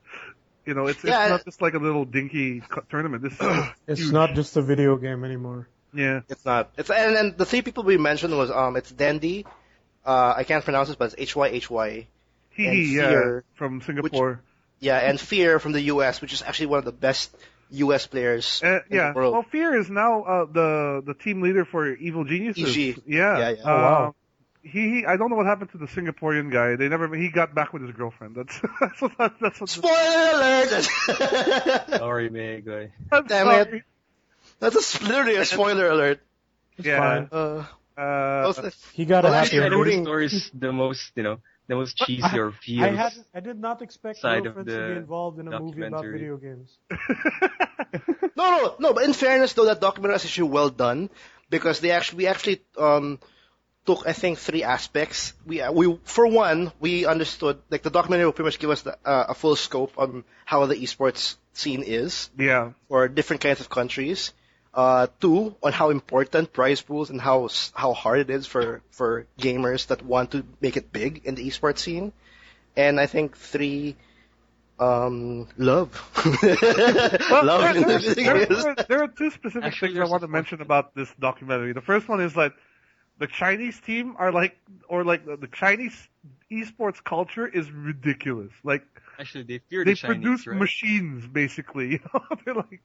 You know, it's not just like a little dinky tournament. This is It's huge. not just a video game anymore. Yeah. It's not. And the three people we mentioned was it's Dandy, I can't pronounce it, but it's HYHY. And yeah, Fear, from Singapore. and Fear from the US, which is actually one of the best US players in the world. Well, Fear is now the team leader for Evil Geniuses. EG. Yeah. Yeah. Oh, wow. He I don't know what happened to the Singaporean guy. He got back with his girlfriend. That's what Spoiler alert! Sorry, Meg. I'm Damn sorry. it. That's literally a spoiler alert. It's fine. Uh, He got a well, happy actually, ending. rooting- Story is the most, the most cheesy or feels. I did not expect Side of girlfriends to be the involved in a movie about documentary. video games. No. But in fairness, though, that documentary was actually well done because we actually took, I think, 3 aspects. We for one, we understood, like, the documentary will pretty much give us a full scope on how the esports scene is Yeah. for different kinds of countries. 2, on how important prize pools and how hard it is for gamers that want to make it big in the esports scene. And I think 3, love. Well, Love in the video games. there are 2 specific Actually, things I there's want a to fourth mention about this documentary. The first one is that the Chinese team are like, or like the Chinese esports culture is ridiculous. Like, Actually, they fear they the Chinese, produce right? machines, basically. You know? They're like,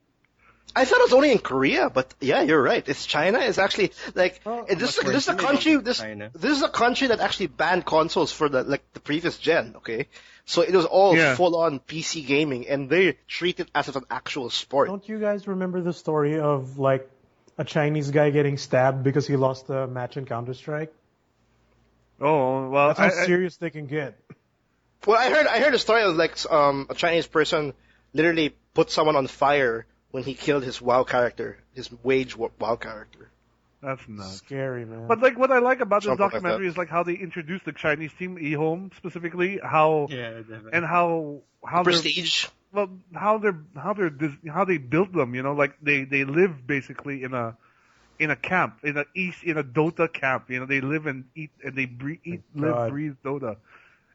I thought it was only in Korea, but yeah, you're right. It's China. It's actually like this is a country. This is a country that actually banned consoles for the previous gen. Okay, so it was all full on PC gaming, and they treat it as if an actual sport. Don't you guys remember the story of like a Chinese guy getting stabbed because he lost a match in Counter-Strike? oh, well, That's how serious they can get. Well, I heard a story of like a Chinese person literally put someone on fire when he killed his WoW character, his WoW character. that's nuts. Scary, man. But like, what I like about this Something like documentary that. is like how they introduced the Chinese team, eHome specifically, how Yeah, definitely. and how they're, Prestige. well, how they built them. You know, like they live basically in a camp, in a Dota camp. You know, they live and eat and they breathe Dota.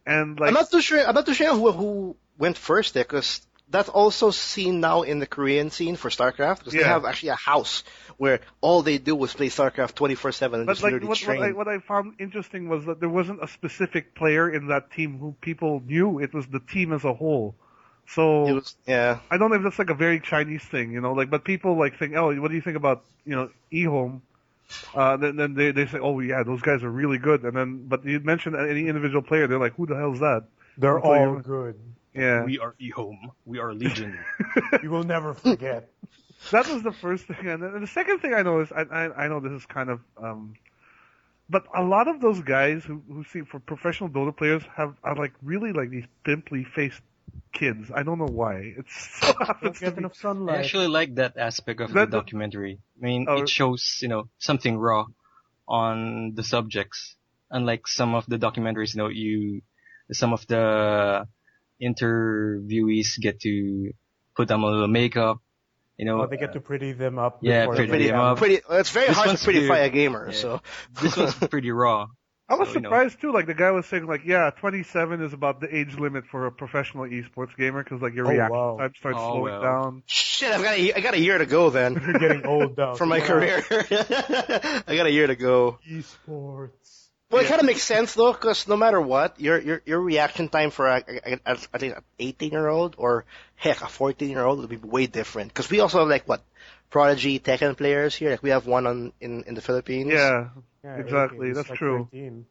And like, I'm not too sure who went first there, because that's also seen now in the Korean scene for StarCraft, because they have actually a house where all they do is play StarCraft 24/7 and but just like literally train. what I found interesting was that there wasn't a specific player in that team who people knew. It was the team as a whole. So It was, yeah. I don't know if that's like a very Chinese thing, you know, like, but people like think, oh, what do you think about, you know, eHome? Then they say, oh yeah, those guys are really good. And then, but you mentioned any individual player, they're like, who the hell's that? They're Until all you- good. Yeah. We are eHome. We are Legion. You will never forget. That was the first thing. And then the second thing I noticed, I know this is kind of, but a lot of those guys who see for professional Dota players are like really like these pimply faced kids. I don't know why. It's so Don't happens to get be. enough I sunlight. actually like that aspect of the documentary. I mean, Oh. it shows, something raw on the subjects. Unlike some of the documentaries, some of the interviewees get to put on a little makeup, They get to pretty them up. yeah, before pretty they- them up. It's very This hard one's to prettify very- a gamer, yeah. so. This one's pretty raw. I was So, surprised too. Like the guy was saying, like, yeah, 27 is about the age limit for a professional esports gamer because like your reaction time starts slowing down. Shit, I got a year to go then. You're getting old now. For my career. I got a year to go. Esports. Well, it kind of makes sense though, because no matter what, your reaction time for I think an 18-year-old or heck a 14-year-old would be way different. Because we also have like Prodigy Tekken players here. Like we have one in the Philippines. Yeah, Yeah, exactly. 18, That's like true. 13.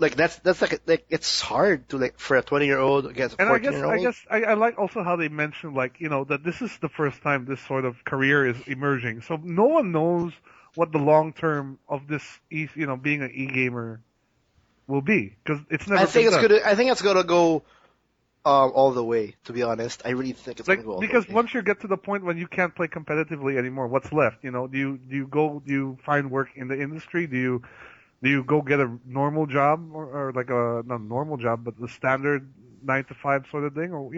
Like that's like it's hard to for a 20-year-old against a And 14-year-old. I like also how they mentioned like, that this is the first time this sort of career is emerging. So no one knows what the long term of this being an e-gamer will be, because it's never. I think been done. I think it's gonna go all the way. To be honest, I really think it's Like, gonna go all because the way. once you get to the point when you can't play competitively anymore, what's left? Do you find work in the industry? Do you go get a normal job or like not a normal job, but the standard 9 to 5 sort of thing, or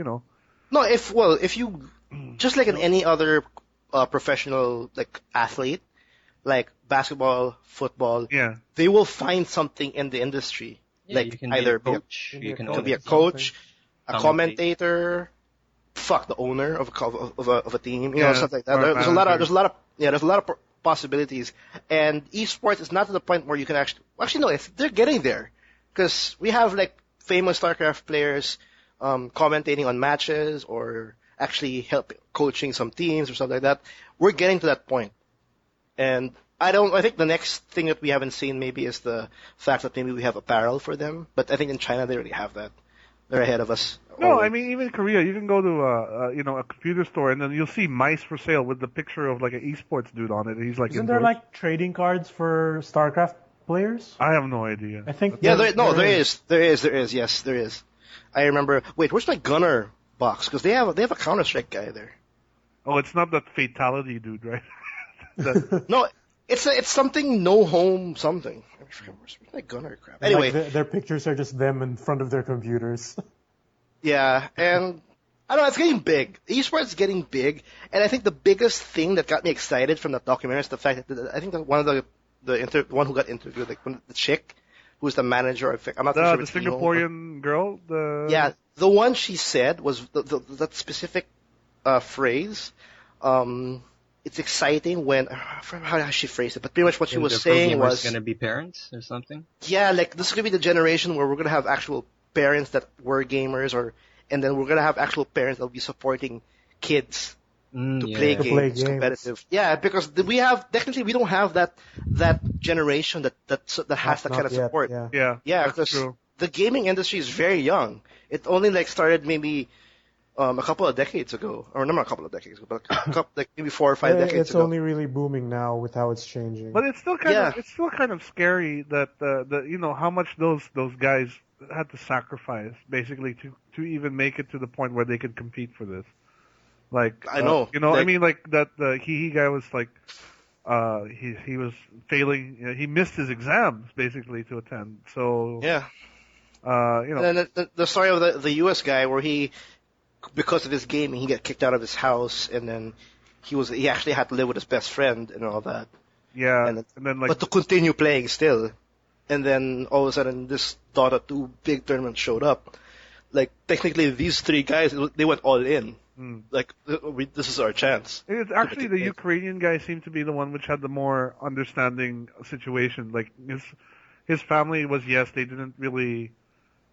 No, if you just like in any other professional athlete, like basketball, football, yeah, they will find something in the industry. Yeah, like you can either be a coach, you can be a own coach, a Commentate. commentator, the owner of a team, Yeah, stuff like that. or a There's a lot manager. of possibilities, and esports is not to the point where you can actually no, they're getting there, because we have like famous StarCraft players commentating on matches or actually coaching some teams or stuff like that. We're getting to that point. And I think the next thing that we haven't seen maybe is the fact that maybe we have apparel for them. But I think in China they already have that. They're ahead of us. No, always. I mean even Korea. You can go to a computer store and then you'll see mice for sale with the picture of like an esports dude on it. And he's like, Isn't there like trading cards for StarCraft players? I have no idea. I think. Yeah, there is. Yes, there is. I remember. Wait, where's my gunner box? Because they have a Counter-Strike guy there. Oh, it's not that fatality dude, right? No, it's something no home something. I forget where's my gunner crap. Anyway, like their pictures are just them in front of their computers. yeah, and I don't know, it's getting big. Esports is getting big, and I think the biggest thing that got me excited from that documentary is the fact that I think that one of the one who got interviewed, like the chick who's the manager. I'm not sure. The Singaporean girl. Yeah, the one she said was that specific phrase. It's exciting when I forgot how she phrased it, but pretty much what she was saying was going to be parents or something. Yeah, like this is going to be the generation where we're going to have actual parents that were gamers, and then we're going to have actual parents that will be supporting kids to play games competitive. Yeah, because we don't have that generation that has that kind of support. Yeah, because the gaming industry is very young. It only like started maybe a couple of decades ago, or not a couple of decades ago, but like maybe 4 or 5 decades ago. It's only really booming now with how it's changing. But it's still kind of scary that how much those guys had to sacrifice basically to even make it to the point where they could compete for this. Like I know, I mean, like that the He guy was like he was failing. He missed his exams basically to attend. So yeah, And then the story of the U.S. guy where because of his gaming, he got kicked out of his house, and then he actually had to live with his best friend and all that. Yeah, and then but to continue playing still, and then all of a sudden this Dota 2 big tournament showed up. Like technically, these three guys they went all in. Like this is our chance. It's actually the Ukrainian guy seemed to be the one which had the more understanding situation. Like his family was they didn't really.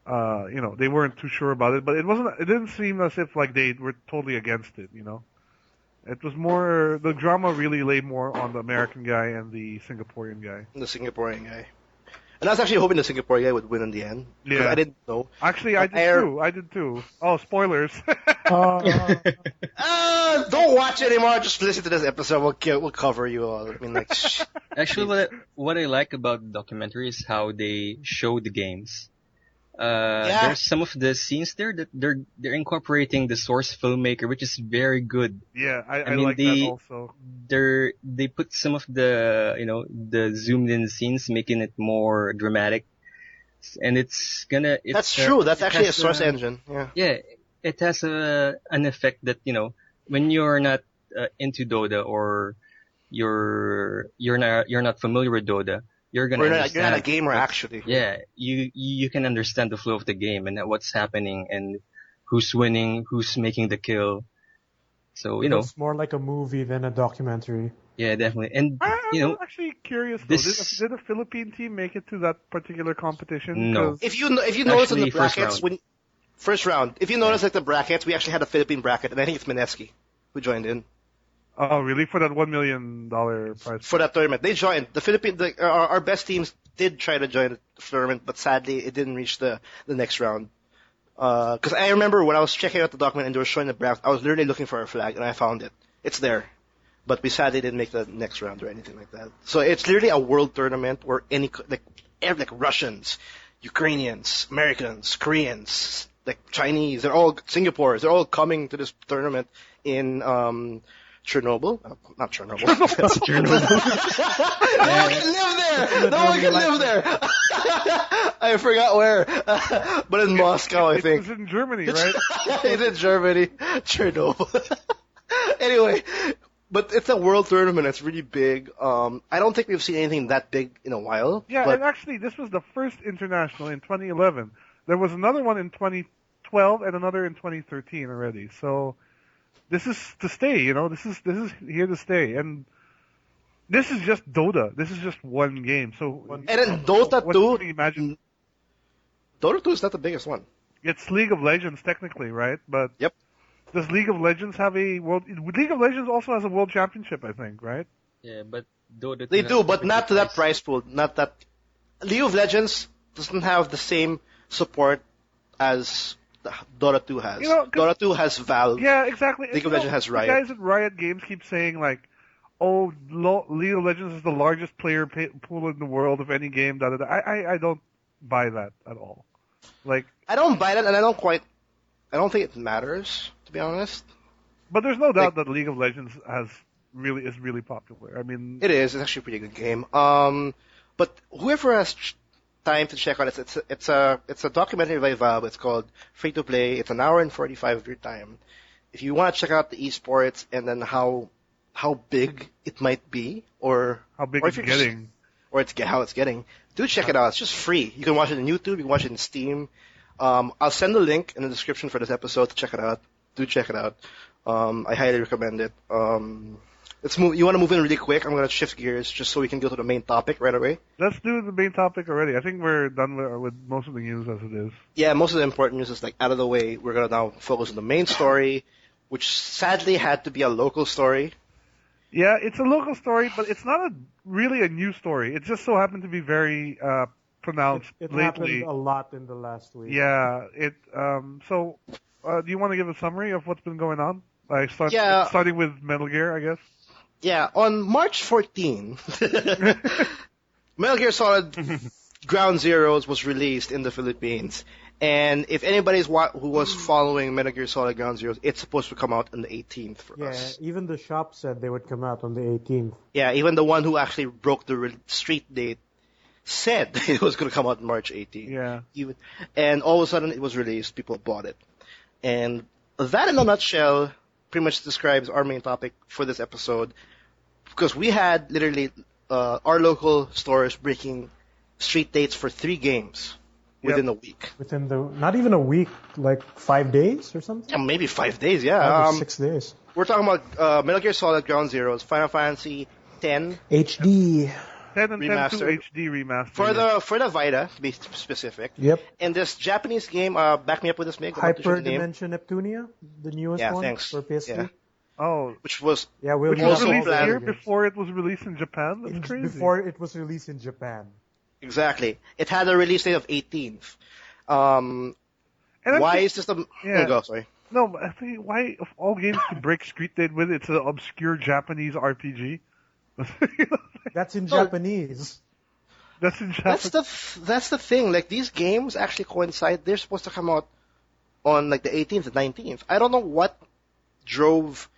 They weren't too sure about it, but it didn't seem as if like they were totally against it, It was more, the drama really lay more on the American guy and the Singaporean guy. The Singaporean guy. And I was actually hoping the Singaporean guy would win in the end. Yeah. I didn't know. Actually, I did too. Oh, spoilers. Don't watch it anymore. Just listen to this episode. We'll cover you all. I mean, like. Actually, what I like about the documentary is how they show the games. There's some of the scenes there that they're incorporating the source filmmaker, which is very good. Yeah, I mean, like that also. They put some of the the zoomed in scenes, making it more dramatic, and that's true. That's actually a source engine. Yeah, it has an effect that when you're not into Dota or you're not familiar with Dota. You're not a gamer, actually. Yeah, you can understand the flow of the game and what's happening and who's winning, who's making the kill. So it's more like a movie than a documentary. Yeah, definitely. And I'm actually curious. Did the Philippine team make it to that particular competition? No. If you notice in the brackets first round, if you notice like the brackets, we actually had a Philippine bracket, and I think it's Mineski who joined in. Oh, really? For that $1 million prize? For that tournament. They joined. Our best teams did try to join the tournament, but sadly it didn't reach the next round. Because I remember when I was checking out the document and they were showing the bracket, I was literally looking for a flag and I found it. It's there. But we sadly didn't make the next round or anything like that. So it's literally a world tournament where like Russians, Ukrainians, Americans, Koreans, like Chinese, Singapore's, they're all coming to this tournament in, Chernobyl? Not Chernobyl. Chernobyl. No one can live there. I forgot where. But in Moscow, I think. It's in Germany, right? It's in Germany. Chernobyl. Anyway, but it's a world tournament. It's really big. I don't think we've seen anything that big in a while. Yeah, and actually, this was the first international in 2011. There was another one in 2012 and another in 2013 already. So. This is to stay, This is here to stay, and this is just Dota. This is just one game. So and then Dota 2. Imagine Dota 2 is not the biggest one. It's League of Legends technically, right? But yep. Does League of Legends have a world? League of Legends also has a world championship, I think, right? Yeah, but Dota. They do, but not to that prize pool. Not that. League of Legends doesn't have the same support as Dota 2 has. Dota 2 has Valve. Yeah, exactly. League of Legends has Riot. The guys at Riot Games keep saying like, "Oh, League of Legends is the largest player pool in the world of any game." Da da da. I don't buy that at all. Like, I don't buy that, and I don't think it matters, to be honest. But there's no doubt that League of Legends is really popular. I mean, it is. It's actually a pretty good game. But whoever has time to check out it, it's a documentary by Valve. It's called Free to Play. It's an hour and 45 of your time. If you want to check out the esports and then how big it might be, or how big it's getting, how it's getting, do check it out. It's just free. You can watch it on YouTube. You can watch it in Steam. I'll send the link in the description for this episode to check it out. Do check it out. I highly recommend it. Let's move. You want to move in really quick? I'm going to shift gears just so we can go to the main topic right away. Let's do the main topic already. I think we're done with most of the news as it is. Yeah, most of the important news is out of the way. We're going to now focus on the main story, which sadly had to be a local story. Yeah, it's a local story, but it's not really a new story. It just so happened to be very pronounced it lately. Happened a lot in the last week. Yeah, do you want to give a summary of what's been going on? Starting with Metal Gear, I guess. Yeah, on March 14, Metal Gear Solid Ground Zeroes was released in the Philippines. And if anybody's who was following Metal Gear Solid Ground Zeroes, it's supposed to come out on the 18th for us. Yeah, even the shop said they would come out on the 18th. Yeah, even the one who actually broke the street date said it was going to come out on March 18th. Yeah. And all of a sudden it was released, people bought it. And that in a nutshell pretty much describes our main topic for this episode, because we had literally our local stores breaking street dates for 3 games within a week. Not even a week, like 5 days or something? Yeah, maybe 5 days, yeah. 5 or 6 days. We're talking about Metal Gear Solid Ground Zeroes, Final Fantasy X HD. 10 and 10 remastered. 2 HD remastered. For the Vita, to be specific. Yep. And this Japanese game, back me up with this, Mig. Hyperdimension Neptunia, the newest one thanks. for PS3. Yeah. Oh, which was which was released here before it was released in Japan. That's crazy. Before it was released in Japan. Exactly. It had a release date of 18th. Why is this the? Yeah. Go, sorry. No, I think why of all games to break street date with, it's an obscure Japanese RPG. That's in Japanese. That's in Japanese. That's the thing. Like, these games actually coincide. They're supposed to come out on like the 18th and 19th. I don't know what drove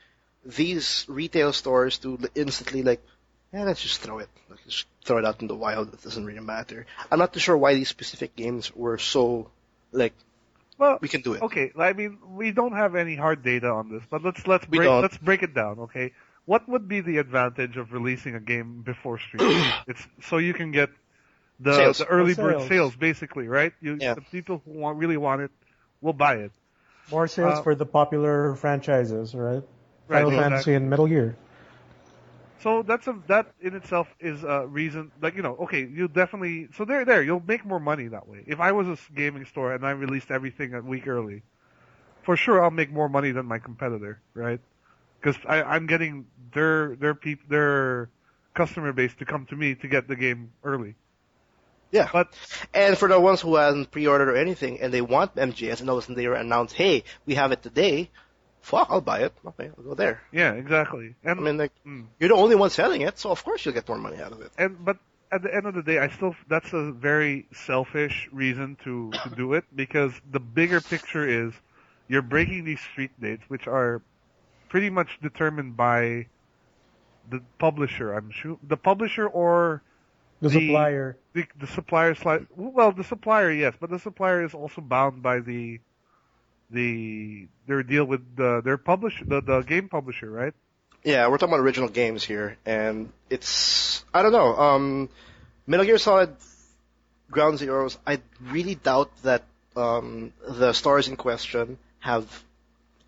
these retail stores to instantly let's just throw it. Let's just throw it out in the wild. It doesn't really matter. I'm not too sure why these specific games were so we can do it. Okay, I mean, we don't have any hard data on this, but let's break it down. Okay, what would be the advantage of releasing a game before streaming? It's so you can get the early bird sales, basically, right? The people who really want it will buy it. More sales for the popular franchises, right? Final Fantasy and Metal Gear. So that in itself is a reason, you definitely, so you'll make more money that way. If I was a gaming store and I released everything a week early, for sure I'll make more money than my competitor, right? Because I'm getting their customer base to come to me to get the game early. Yeah. And for the ones who haven't pre-ordered or anything and they want MGS and all of a sudden they announce, hey, we have it today, I'll buy it. Okay, I'll go there. Yeah, exactly. And I mean, you're the only one selling it, so of course you'll get more money out of it. But at the end of the day, that's a very selfish reason to do it, because the bigger picture is you're breaking these street dates, which are pretty much determined by the publisher. I'm sure the publisher or the supplier. The supplier the supplier, yes, but the supplier is also bound by their deal with their publisher, the game publisher, right? Yeah, we're talking about original games here, and it's, I don't know, Metal Gear Solid Ground Zeroes, I really doubt that the stores in question have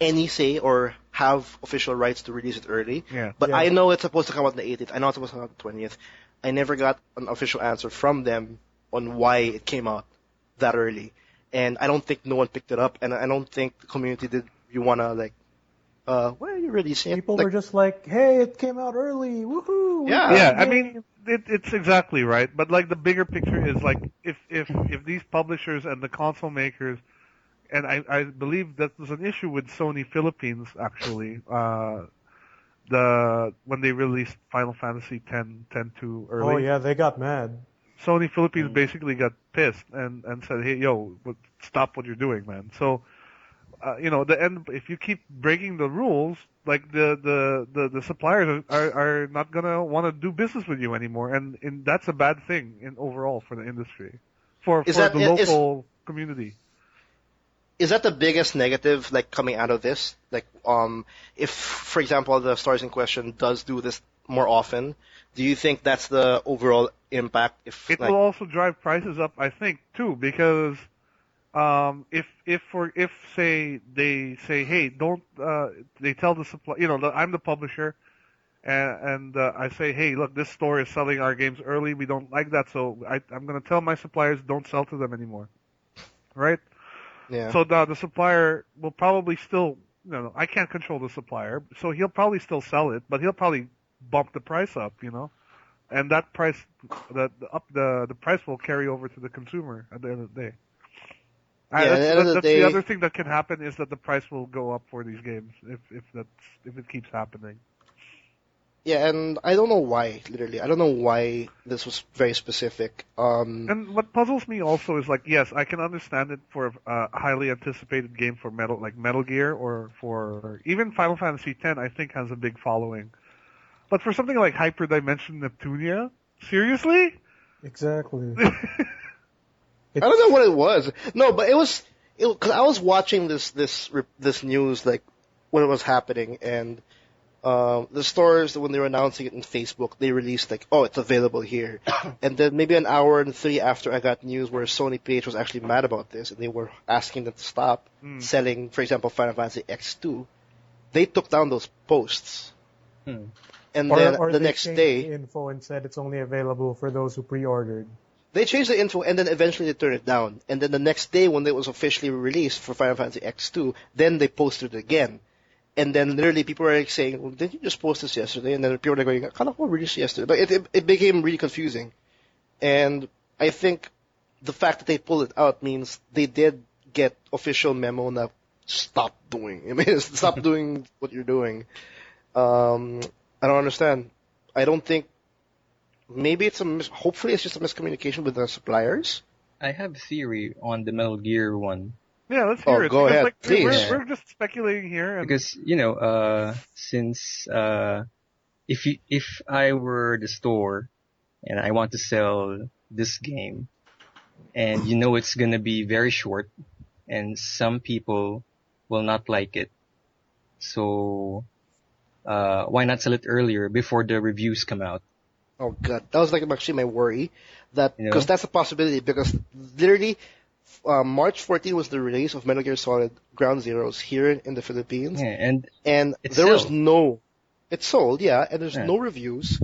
any say or have official rights to release it early. Yeah. But I know it's supposed to come out on the 18th. I know it's supposed to come out on the 20th. I never got an official answer from them on why it came out that early. And I don't think no one picked it up, and I don't think the community did. You wanna why are you releasing it? People were just like, "Hey, it came out early, woohoo!" Yeah. I mean, it's exactly right. But the bigger picture is if these publishers and the console makers and I believe that was an issue with Sony Philippines actually. When they released Final Fantasy X too early. Oh yeah, they got mad. Sony Philippines basically got pissed and said, "Hey, yo, stop what you're doing, man." So, if you keep breaking the rules, like the suppliers are not gonna want to do business with you anymore, and that's a bad thing overall for the industry, for the local community. Is that the biggest negative, like, coming out of this? Like, if, for example, the stores in question does do this more often, do you think that's the overall impact? It will also drive prices up, I think, too, because if say they say, hey, don't, they tell the supply, I'm the publisher, and I say, hey, look, this store is selling our games early, we don't like that, so I'm going to tell my suppliers don't sell to them anymore, right? Yeah. So now the supplier will probably still, I can't control the supplier, so he'll probably still sell it, but he'll probably bump the price up, and that price, the price will carry over to the consumer at the end of the day. That's the other thing that can happen is that the price will go up for these games if it keeps happening. Yeah, and I don't know why, literally. I don't know why this was very specific. And what puzzles me also is, like, yes, I can understand it for a highly anticipated game for Metal Gear, or for even Final Fantasy X, I think has a big following. But for something like Hyperdimension Neptunia, seriously? Exactly. I don't know what it was. No, but because I was watching this news, like, when it was happening, and the stores, when they were announcing it on Facebook, they released like, oh, it's available here. And then maybe an hour and 3 after I got news where Sony page was actually mad about this, and they were asking them to stop selling, for example, Final Fantasy X2. They took down those posts. And then the next day, the info and said it's only available for those who pre-ordered. They changed the info, and then eventually they turned it down. And then the next day, when it was officially released for Final Fantasy X2, then they posted it again. And then literally people were like saying, well, didn't you just post this yesterday? And then people were going, I kind of released yesterday. But it became really confusing. And I think the fact that they pulled it out means they did get official memo now, stop doing. I mean, stop doing what you're doing. I don't understand. I don't think, maybe hopefully it's just a miscommunication with the suppliers. I have a theory on the Metal Gear one. Yeah, let's hear it. Go ahead, like, please. We're just speculating here. Because, since, if I were the store and I want to sell this game, and it's gonna be very short, and some people will not like it, so, why not sell it earlier before the reviews come out? Oh god, that was like actually my worry, because that's a possibility, because literally, March 14 was the release of Metal Gear Solid Ground Zeroes here in the Philippines. Yeah, and there was it sold, yeah, and there's no reviews,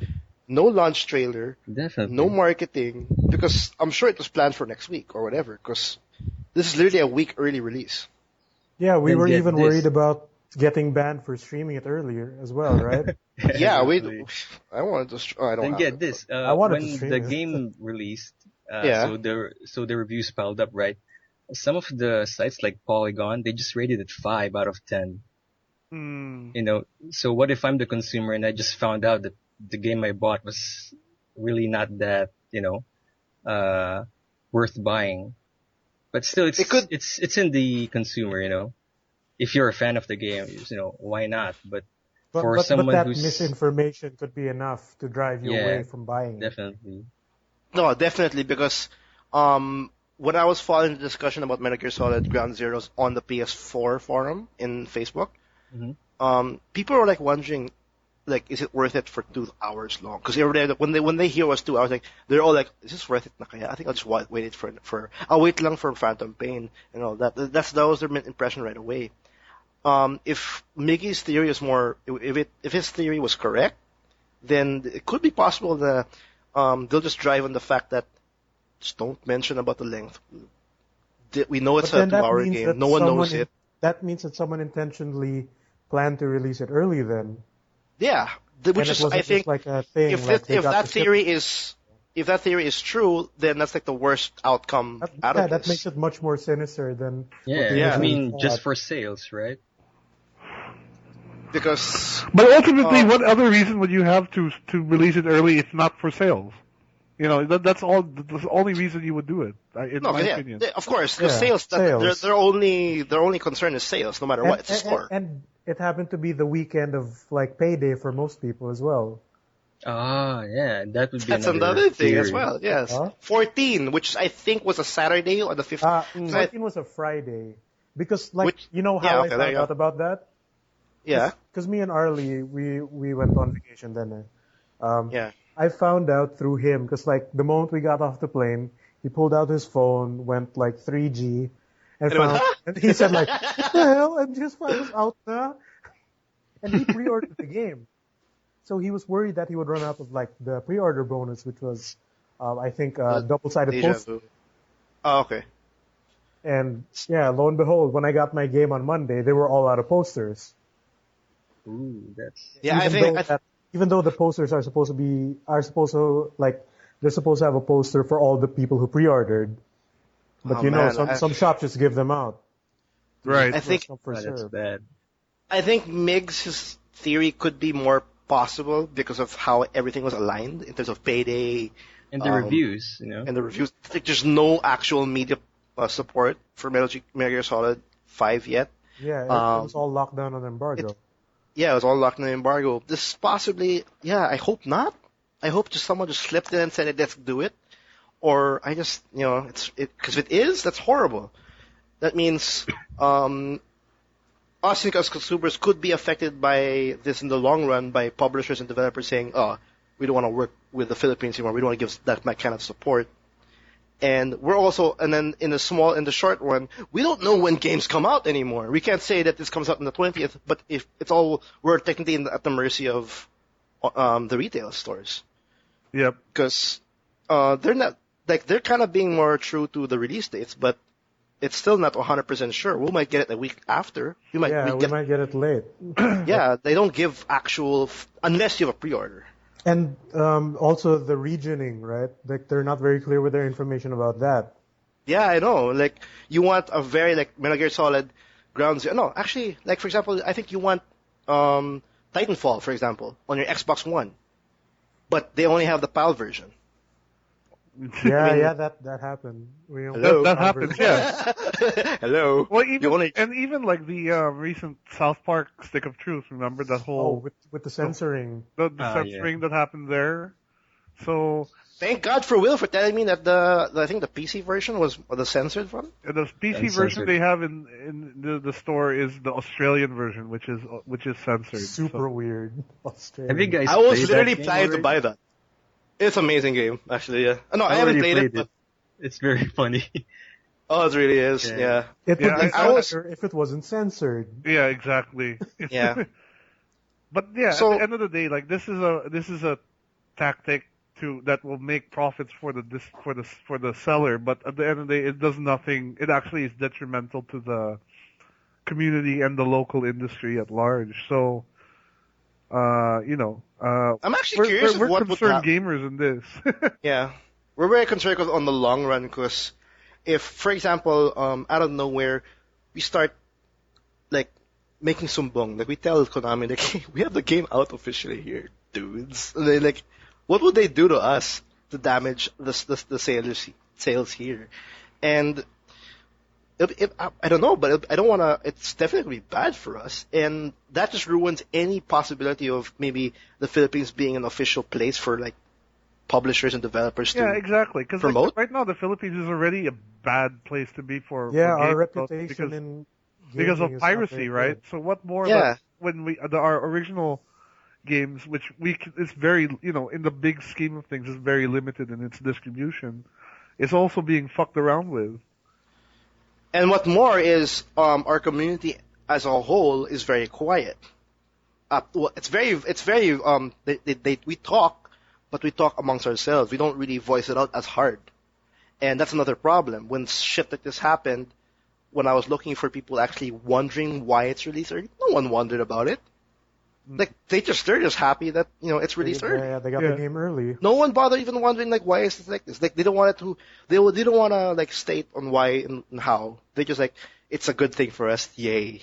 no launch trailer, definitely no marketing, because I'm sure it was planned for next week or whatever, because this is literally a week early release. Yeah, we were even worried about getting banned for streaming it earlier as well, right? Yeah, I wanted to. I don't. Then get this. When the game released, so the reviews piled up, right? Some of the sites like Polygon, they just rated it 5 out of 10. So what if I'm the consumer and I just found out that the game I bought was really not that, worth buying? But still, it's in the consumer, If you're a fan of the game, why not? But that misinformation could be enough to drive you away from buying it. Definitely. No, definitely, because when I was following the discussion about Metal Gear Solid Ground Zeroes on the PS4 forum in Facebook, people were like wondering, like, is it worth it for 2 hours long? Because when they hear it was 2 hours, like, they're all like, is this worth it na kaya? I think I'll just wait it for I'll wait lang for Phantom Pain and all that. That was their impression right away. If Miggy's theory is if his theory was correct, then it could be possible that they'll just drive on the fact that just don't mention about the length. We know it's a 2-hour game. No one knows it. That means that someone intentionally planned to release it early then. Yeah, which is, I think, like a thing, if that theory if that theory is true, then that's like the worst outcome out of this. That makes it much more sinister than. Yeah, I mean, just for sales, right? Because. But ultimately, what other reason would you have to release it early if not for sales? You know, that's the only reason you would do it, in my opinion. Of course, because sales. Their only concern is sales, no matter what. It's a store. And it happened to be the weekend of like payday for most people as well. Ah, yeah, that would be another thing theory. as well. Yes, 14, which I think was a Saturday or the 15th. 14 was a Friday because you know how I found out about that. Yeah. Because me and Arlie, we went on vacation then. Yeah. I found out through him because like the moment we got off the plane, he pulled out his phone, went like 3G, and he said like, "What the hell? I'm just found out now," and he pre-ordered the game. So he was worried that he would run out of like the pre-order bonus, which was, I think, double-sided poster. Oh, okay. And yeah, lo and behold, when I got my game on Monday, they were all out of posters. Ooh, that's. Yeah, even though the posters they're supposed to have a poster for all the people who pre-ordered, but some shops just give them out. Right. I think that's bad. I think Migs' theory could be more possible because of how everything was aligned in terms of payday and the reviews, And the reviews. Like, there's no actual media support for Metal Gear Solid 5 yet. Yeah, it was all locked down on embargo. Yeah, it was all locked in an embargo. This possibly, I hope not. I hope someone just slipped in and said, let's do it. Or I just, because if it is, that's horrible. That means, us as consumers could be affected by this in the long run by publishers and developers saying, we don't want to work with the Philippines anymore. We don't want to give that kind of support. And then in the short run, we don't know when games come out anymore. We can't say that this comes out on the 20th, but if it's all, we're technically at the mercy of, the retail stores. Yep. Because, they're not, they're kind of being more true to the release dates, but it's still not 100% sure. We might get it a week after. We might get it late. Yeah, they don't give actual, unless you have a pre-order. And also the regioning, right? Like they're not very clear with their information about that. Yeah, I know. Like you want a very Metal Gear Solid Ground Zero. No, actually, for example, I think you want Titanfall, for example, on your Xbox One, but they only have the PAL version. Yeah, that happened. Hello? That happens, yeah. Hello. Well, even like the recent South Park Stick of Truth, remember that whole with the censoring, the censoring that happened there. So thank God for Will for telling me that I think the PC version was the censored one. The PC version they have in the store is the Australian version, which is censored. Super weird. Australian. Have you guys? I was literally planning to buy that. It's an amazing game, actually, yeah. No, I haven't played it, but it's very funny. Oh, it really is, yeah. It would be better if it wasn't censored. Yeah, exactly. Yeah. But yeah, at the end of the day, this is a tactic that will make profits for the seller, but at the end of the day, it does nothing. It actually is detrimental to the community and the local industry at large. So, I'm actually curious we're what concerned gamers in this. Yeah. We're very concerned on the long run because if, for example, out of nowhere, we start, making sumbong, we tell Konami, we have the game out officially here, dudes. And they what would they do to us to damage the sales here? And I don't know, but I don't want to. It's definitely bad for us, and that just ruins any possibility of maybe the Philippines being an official place for publishers and developers to exactly. Because promote. Right now, the Philippines is already a bad place to be for our reputation because of piracy, right? So what more? When our original games, which it's very in the big scheme of things, is very limited in its distribution, it's also being fucked around with. And what more is, our community as a whole is very quiet. We talk, but we talk amongst ourselves. We don't really voice it out as hard. And that's another problem. When shit like this happened, when I was looking for people actually wondering why it's released, no one wondered about it. Like they're just happy that it's released early. Yeah, they got the game early. No one bothered even wondering like why is it like this. Like they don't want it to. They don't want to like state on why and how. They just like it's a good thing for us. Yay.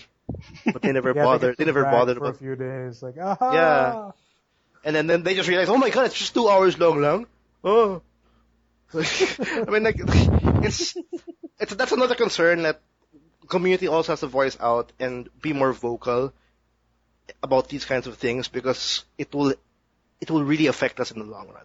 But they never bothered. They never bothered for about a few days. Like aha. Yeah. And then they just realize, oh my god, it's just 2 hours long. Oh. I mean, like it's that's another concern that community also has to voice out and be more vocal about these kinds of things because it will really affect us in the long run.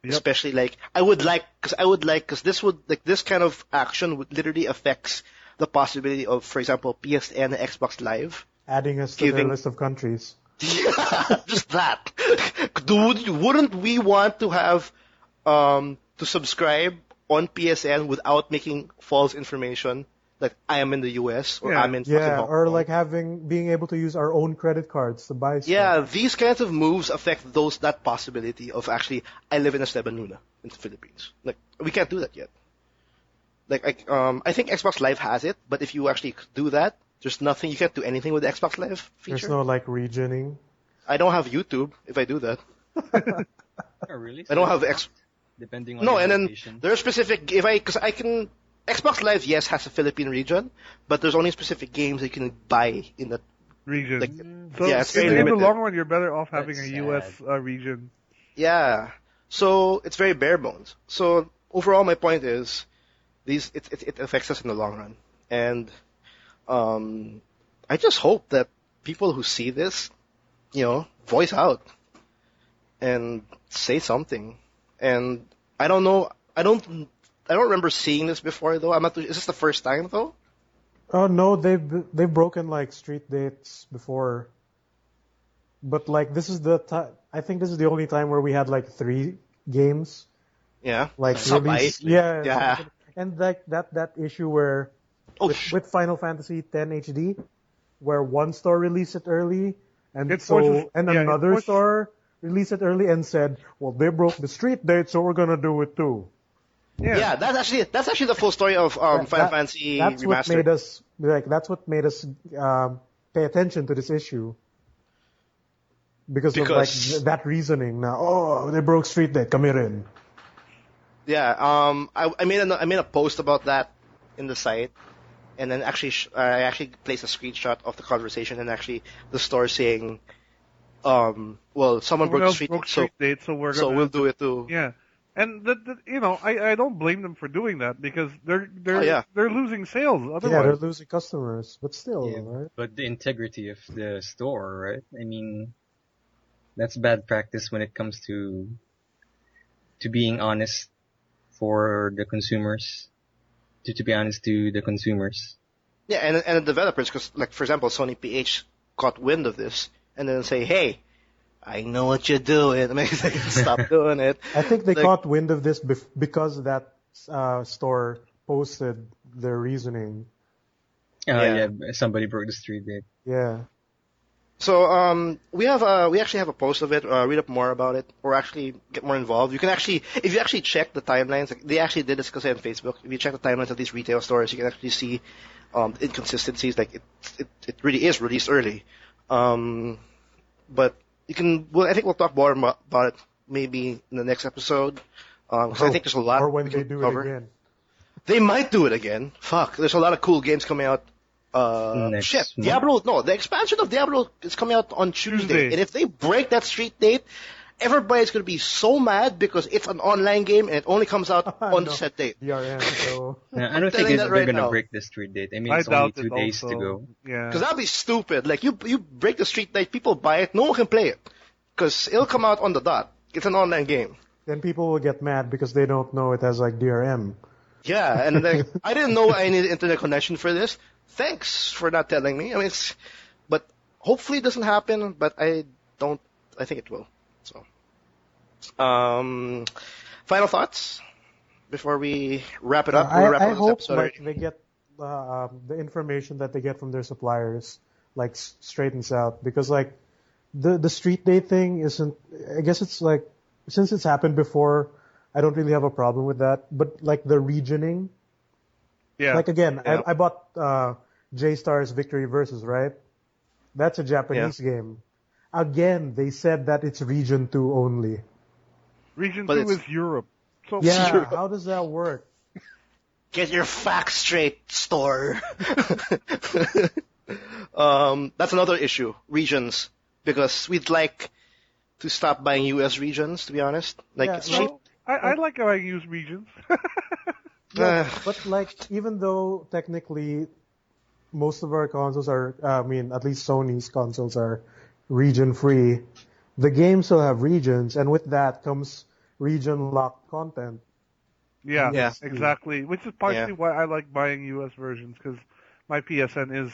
Yep. Especially because this kind of action would literally affects the possibility of, for example, PSN and Xbox Live adding us to their list of countries. Yeah, just that. Wouldn't we want to have to subscribe on PSN without making false information? Like I am in the US or I'm in fucking Hong Kong. Or like being able to use our own credit cards to buy stuff. Yeah, these kinds of moves affect that possibility of actually I live in Esteban Luna in the Philippines. Like we can't do that yet. Like I think Xbox Live has it, but if you actually do that, there's nothing you can't do anything with the Xbox Live feature. There's no like regioning. I don't have YouTube if I do that. Oh, really? I don't have depending on and then location. there are specific because I can Xbox Live has a Philippine region, but there's only specific games you can buy in that region. Like, so it's very in the limited. long run, you're better off having That's a US region. Yeah, so it's very bare bones. So overall, my point is, it affects us in the long run, and I just hope that people who see this, voice out and say something. And I don't know, I don't remember seeing this before though. Is this the first time though? Oh no, they've broken like street dates before, but like this is I think this is the only time where we had like 3 games. Yeah, like release, yeah, and like that issue where with Final Fantasy X HD, where one store released it early, and another store released it early and said, well, they broke the street date, so we're gonna do it too. Yeah, that's actually the full story of Final Fantasy Remastered. That's what made us pay attention to this issue. Because of like that reasoning. Now, they broke street date. Come here in. Yeah, I made a post about that in the site, and then I actually placed a screenshot of the conversation and actually the store saying, someone broke the street date, so we'll do it too. Yeah. And I don't blame them for doing that because they're losing sales otherwise. Yeah, they're losing customers, but still, right? But the integrity of the store, right? I mean, that's bad practice when it comes to being honest for the consumers. To be honest to the consumers. Yeah, and the developers, because like for example, Sony PH caught wind of this and then say, hey, I know what you're doing. I mean, stop doing it. I think they caught wind of this because that store posted their reasoning. Somebody broke the street date. Yeah. So we actually have a post of it. Read up more about it, or actually get more involved. You can actually, if you actually check the timelines, they actually did this because on Facebook. If you check the timelines of these retail stores, you can actually see inconsistencies. Like it really is released early, but you can. Well, I think we'll talk more about it maybe in the next episode. Because I think there's a lot. Or when they do it again. They might do it again. Fuck, there's a lot of cool games coming out. Diablo, no, the expansion of Diablo is coming out on Tuesday. And if they break that street date, everybody's going to be so mad because it's an online game and it only comes out on the set date. DRM, so. I don't think they're going to break the street date. I mean, it's only 2 days to go. Yeah. Because that'd be stupid. Like, you break the street date, people buy it, no one can play it. Because it'll come out on the dot. It's an online game. Then people will get mad because they don't know it has like DRM. Yeah, and like, I didn't know I needed internet connection for this. Thanks for not telling me. I mean, but hopefully it doesn't happen, but I think it will. So, final thoughts before we wrap it up? I hope like they get the information that they get from their suppliers like straightens out, because like the street date thing isn't. I guess it's like, since it's happened before, I don't really have a problem with that. But like the regioning. Yeah. Like again, yeah. I bought J-Star's Victory Versus, right? That's a Japanese game. again, they said that it's Region 2 only. Region 2 is Europe. So yeah, how does that work? Get your facts straight, store. That's another issue, regions, because we'd like to stop buying US regions, to be honest. Like, it's cheap. I like how I use regions. But like, even though technically most of our consoles are, at least Sony's consoles are region free, the games still have regions, and with that comes region locked content. Yeah, exactly. Which is partially why I like buying US versions, because my PSN is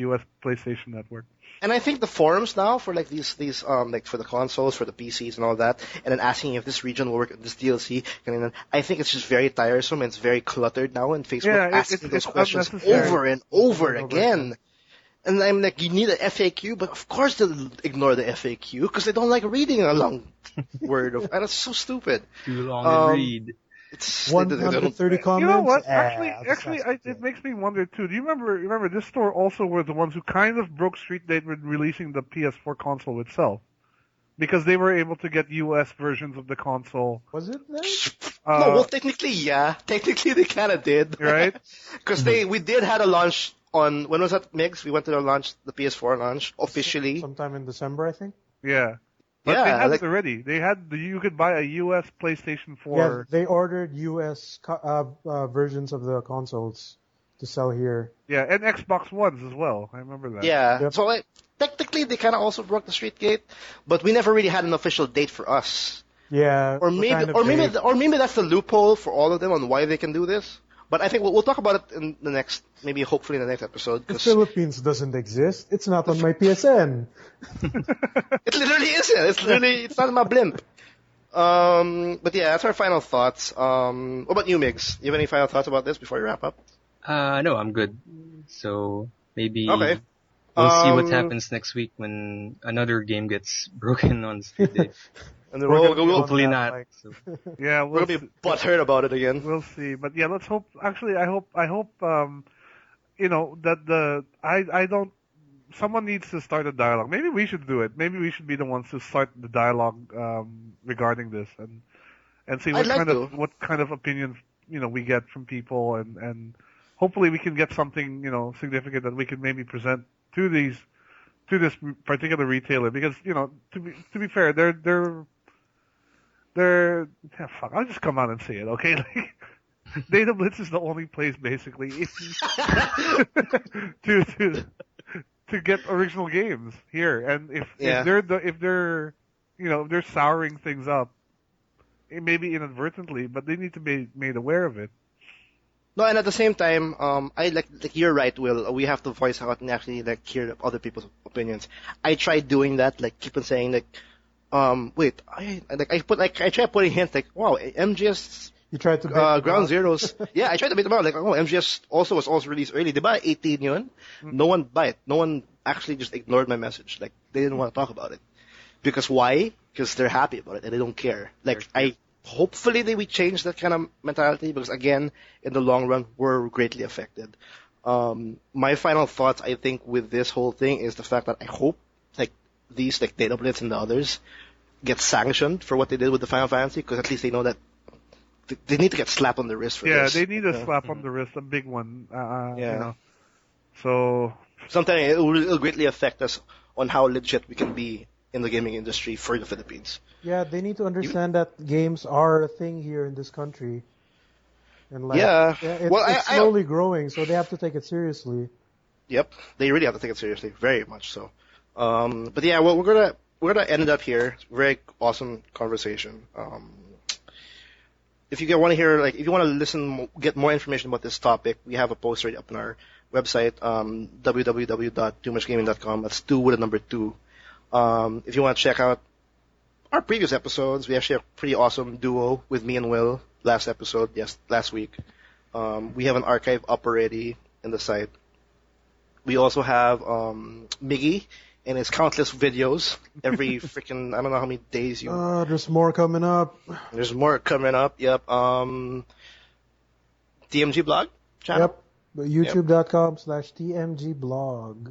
US PlayStation Network. And I think the forums now for like these like for the consoles, for the PCs and all that, and then asking if this region will work, this DLC, I think it's just very tiresome and it's very cluttered now, and Facebook asking those questions over and over again. And I'm like, you need an FAQ, but of course they'll ignore the FAQ because they don't like reading a long word and it's so stupid. Too long to read. It's 130 comments. You know what? Actually, it makes me wonder too. Do you remember this store also were the ones who kind of broke street date with releasing the PS4 console itself, because they were able to get US versions of the console. Was it then? No, well, technically, yeah. Technically, they kind of did. Right? Because we did have a launch on, when was that, Migs? We went to the PS4 launch officially. Sometime in December, I think. Yeah. But they had it already. They had you could buy a US PlayStation 4. Yeah, they ordered US versions of the consoles to sell here. Yeah, and Xbox Ones as well. I remember that. Yeah. Yep. So technically, they kind of also broke the street gate, but we never really had an official date for us. Yeah. Or maybe that's the loophole for all of them on why they can do this. But I think we'll talk about it in the next, hopefully in the next episode. The Philippines doesn't exist. It's not on my PSN. It literally isn't. It's not in my blimp. But yeah, that's our final thoughts. What about you, Migs? You have any final thoughts about this before we wrap up? No, I'm good. So maybe we'll see what happens next week when another game gets broken on Street Day. And then hopefully not. Yeah, we're gonna be butthurt about it again. We'll see, but yeah, let's hope. Actually, I hope. That I don't. Someone needs to start a dialogue. Maybe we should do it. Maybe we should be the ones to start the dialogue regarding this and see what kind of opinions we get from people, and hopefully we can get something significant that we can maybe present to this particular retailer, because to be fair, I'll just come out and say it, okay? Like, Data Blitz is the only place basically to get original games here, and if they're souring things up, it may be inadvertently, but they need to be made aware of it. No, and at the same time, I like you're right, Will. We have to voice out and actually hear other people's opinions. I tried doing that, keep on saying I tried putting hints wow, MGS. You tried to Ground Zeroes. Yeah, I tried to make them out MGS was also released early. Diba 18 yun? No one bought it. No one actually just ignored my message. They didn't want to talk about it. Because why? Because they're happy about it and they don't care. Hopefully we change that kind of mentality, because again, in the long run, we're greatly affected. My final thoughts, I think, with this whole thing is the fact that I hope these Data Blitz and the others get sanctioned for what they did with the Final Fantasy, because at least they know that they need to get slapped on the wrist for this. Yeah, they need a slap on the wrist, a big one. So sometimes it will greatly affect us on how legit we can be in the gaming industry for the Philippines. Yeah, they need to understand that games are a thing here in this country. And it's slowly growing, so they have to take it seriously. Yep, they really have to take it seriously, very much so. But yeah, well, we're gonna end it up here. Very awesome conversation. If you want to hear, if you want to listen, get more information about this topic, we have a post right up on our website, www.toomuchgaming.com. That's 2 with a number 2. If you want to check out our previous episodes, we actually have a pretty awesome duo with me and Will last week. We have an archive up already in the site. We also have Miggy and his countless videos every freaking, I don't know how many days there's more coming up. There's more coming up, yep. TMG blog channel? Yep, youtube.com/TMG blog.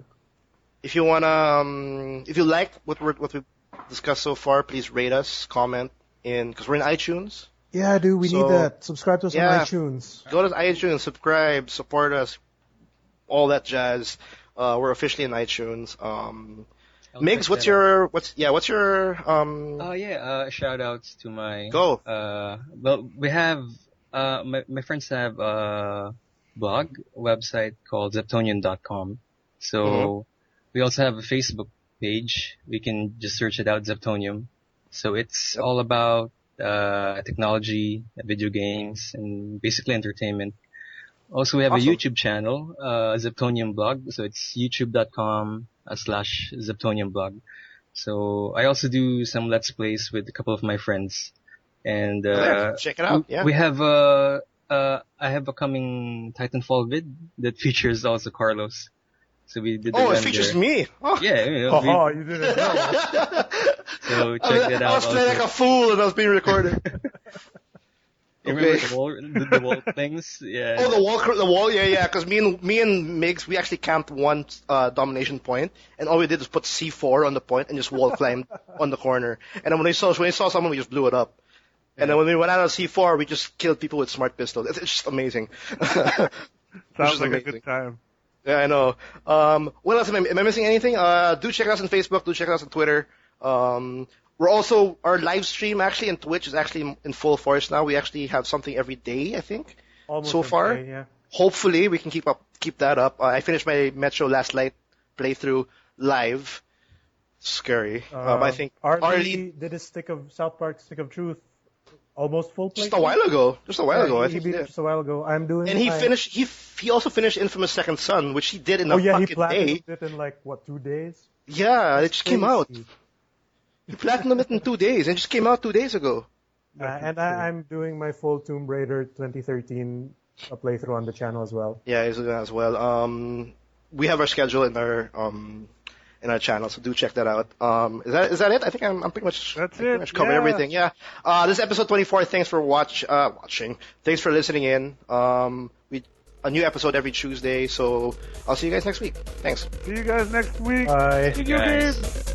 if you wanna, if you like what we've discussed so far, please rate us, comment because we're in iTunes. Yeah, dude, we need that. Subscribe to us on iTunes. Go to iTunes, subscribe, support us, all that jazz. We're officially in iTunes. Migs, what's your shout outs to my Go. Well, we have my friends have a blog website called Zeptonian.com. So we also have a Facebook page. We can just search it out, Zeptonium. So it's all about technology, video games, and basically entertainment. Also, we have a YouTube channel, Zeptonium blog. So it's youtube.com/Zeptonium blog. So I also do some Let's Plays with a couple of my friends. And check it out. Yeah. We have I have a coming Titanfall vid that features also Carlos. So we did. It features me. Oh. Yeah. You didn't know. So check that out. I was playing like a fool and I was being recorded. You remember the wall things? Yeah. Oh, the wall, yeah. Because me and Migs, we actually camped one domination point, and all we did was put C4 on the point and just wall climbed on the corner. And then when we saw someone, we just blew it up. And then when we went out of C4, we just killed people with smart pistols. It's just amazing. Sounds like a good time. Yeah, I know. What else am I missing anything? Do check us on Facebook. Do check us on Twitter. We're also, our live stream actually on Twitch is actually in full force now. We actually have something every day, I think. Almost so far. Day, yeah. Hopefully we can keep that up. I finished my Metro Last Light playthrough live. Scary. I think Arlie did his South Park Stick of Truth almost full play. Just a while ago. I think. Just a while ago. I'm doing. And he finished. He also finished Infamous Second Son, which he did in a fucking he day. it in 2 days. Yeah, it just came out. He platinumed it in 2 days, and it just came out 2 days ago. And I'm doing my full Tomb Raider 2013 playthrough on the channel as well. Yeah, he's doing that as well. We have our schedule in our channel, so do check that out. Is that it? I think I'm pretty much. That's pretty much covered everything. Yeah. This is episode 24. Thanks for watching. Thanks for listening in. A new episode every Tuesday. So I'll see you guys next week. Thanks. See you guys next week. Bye. See you guys.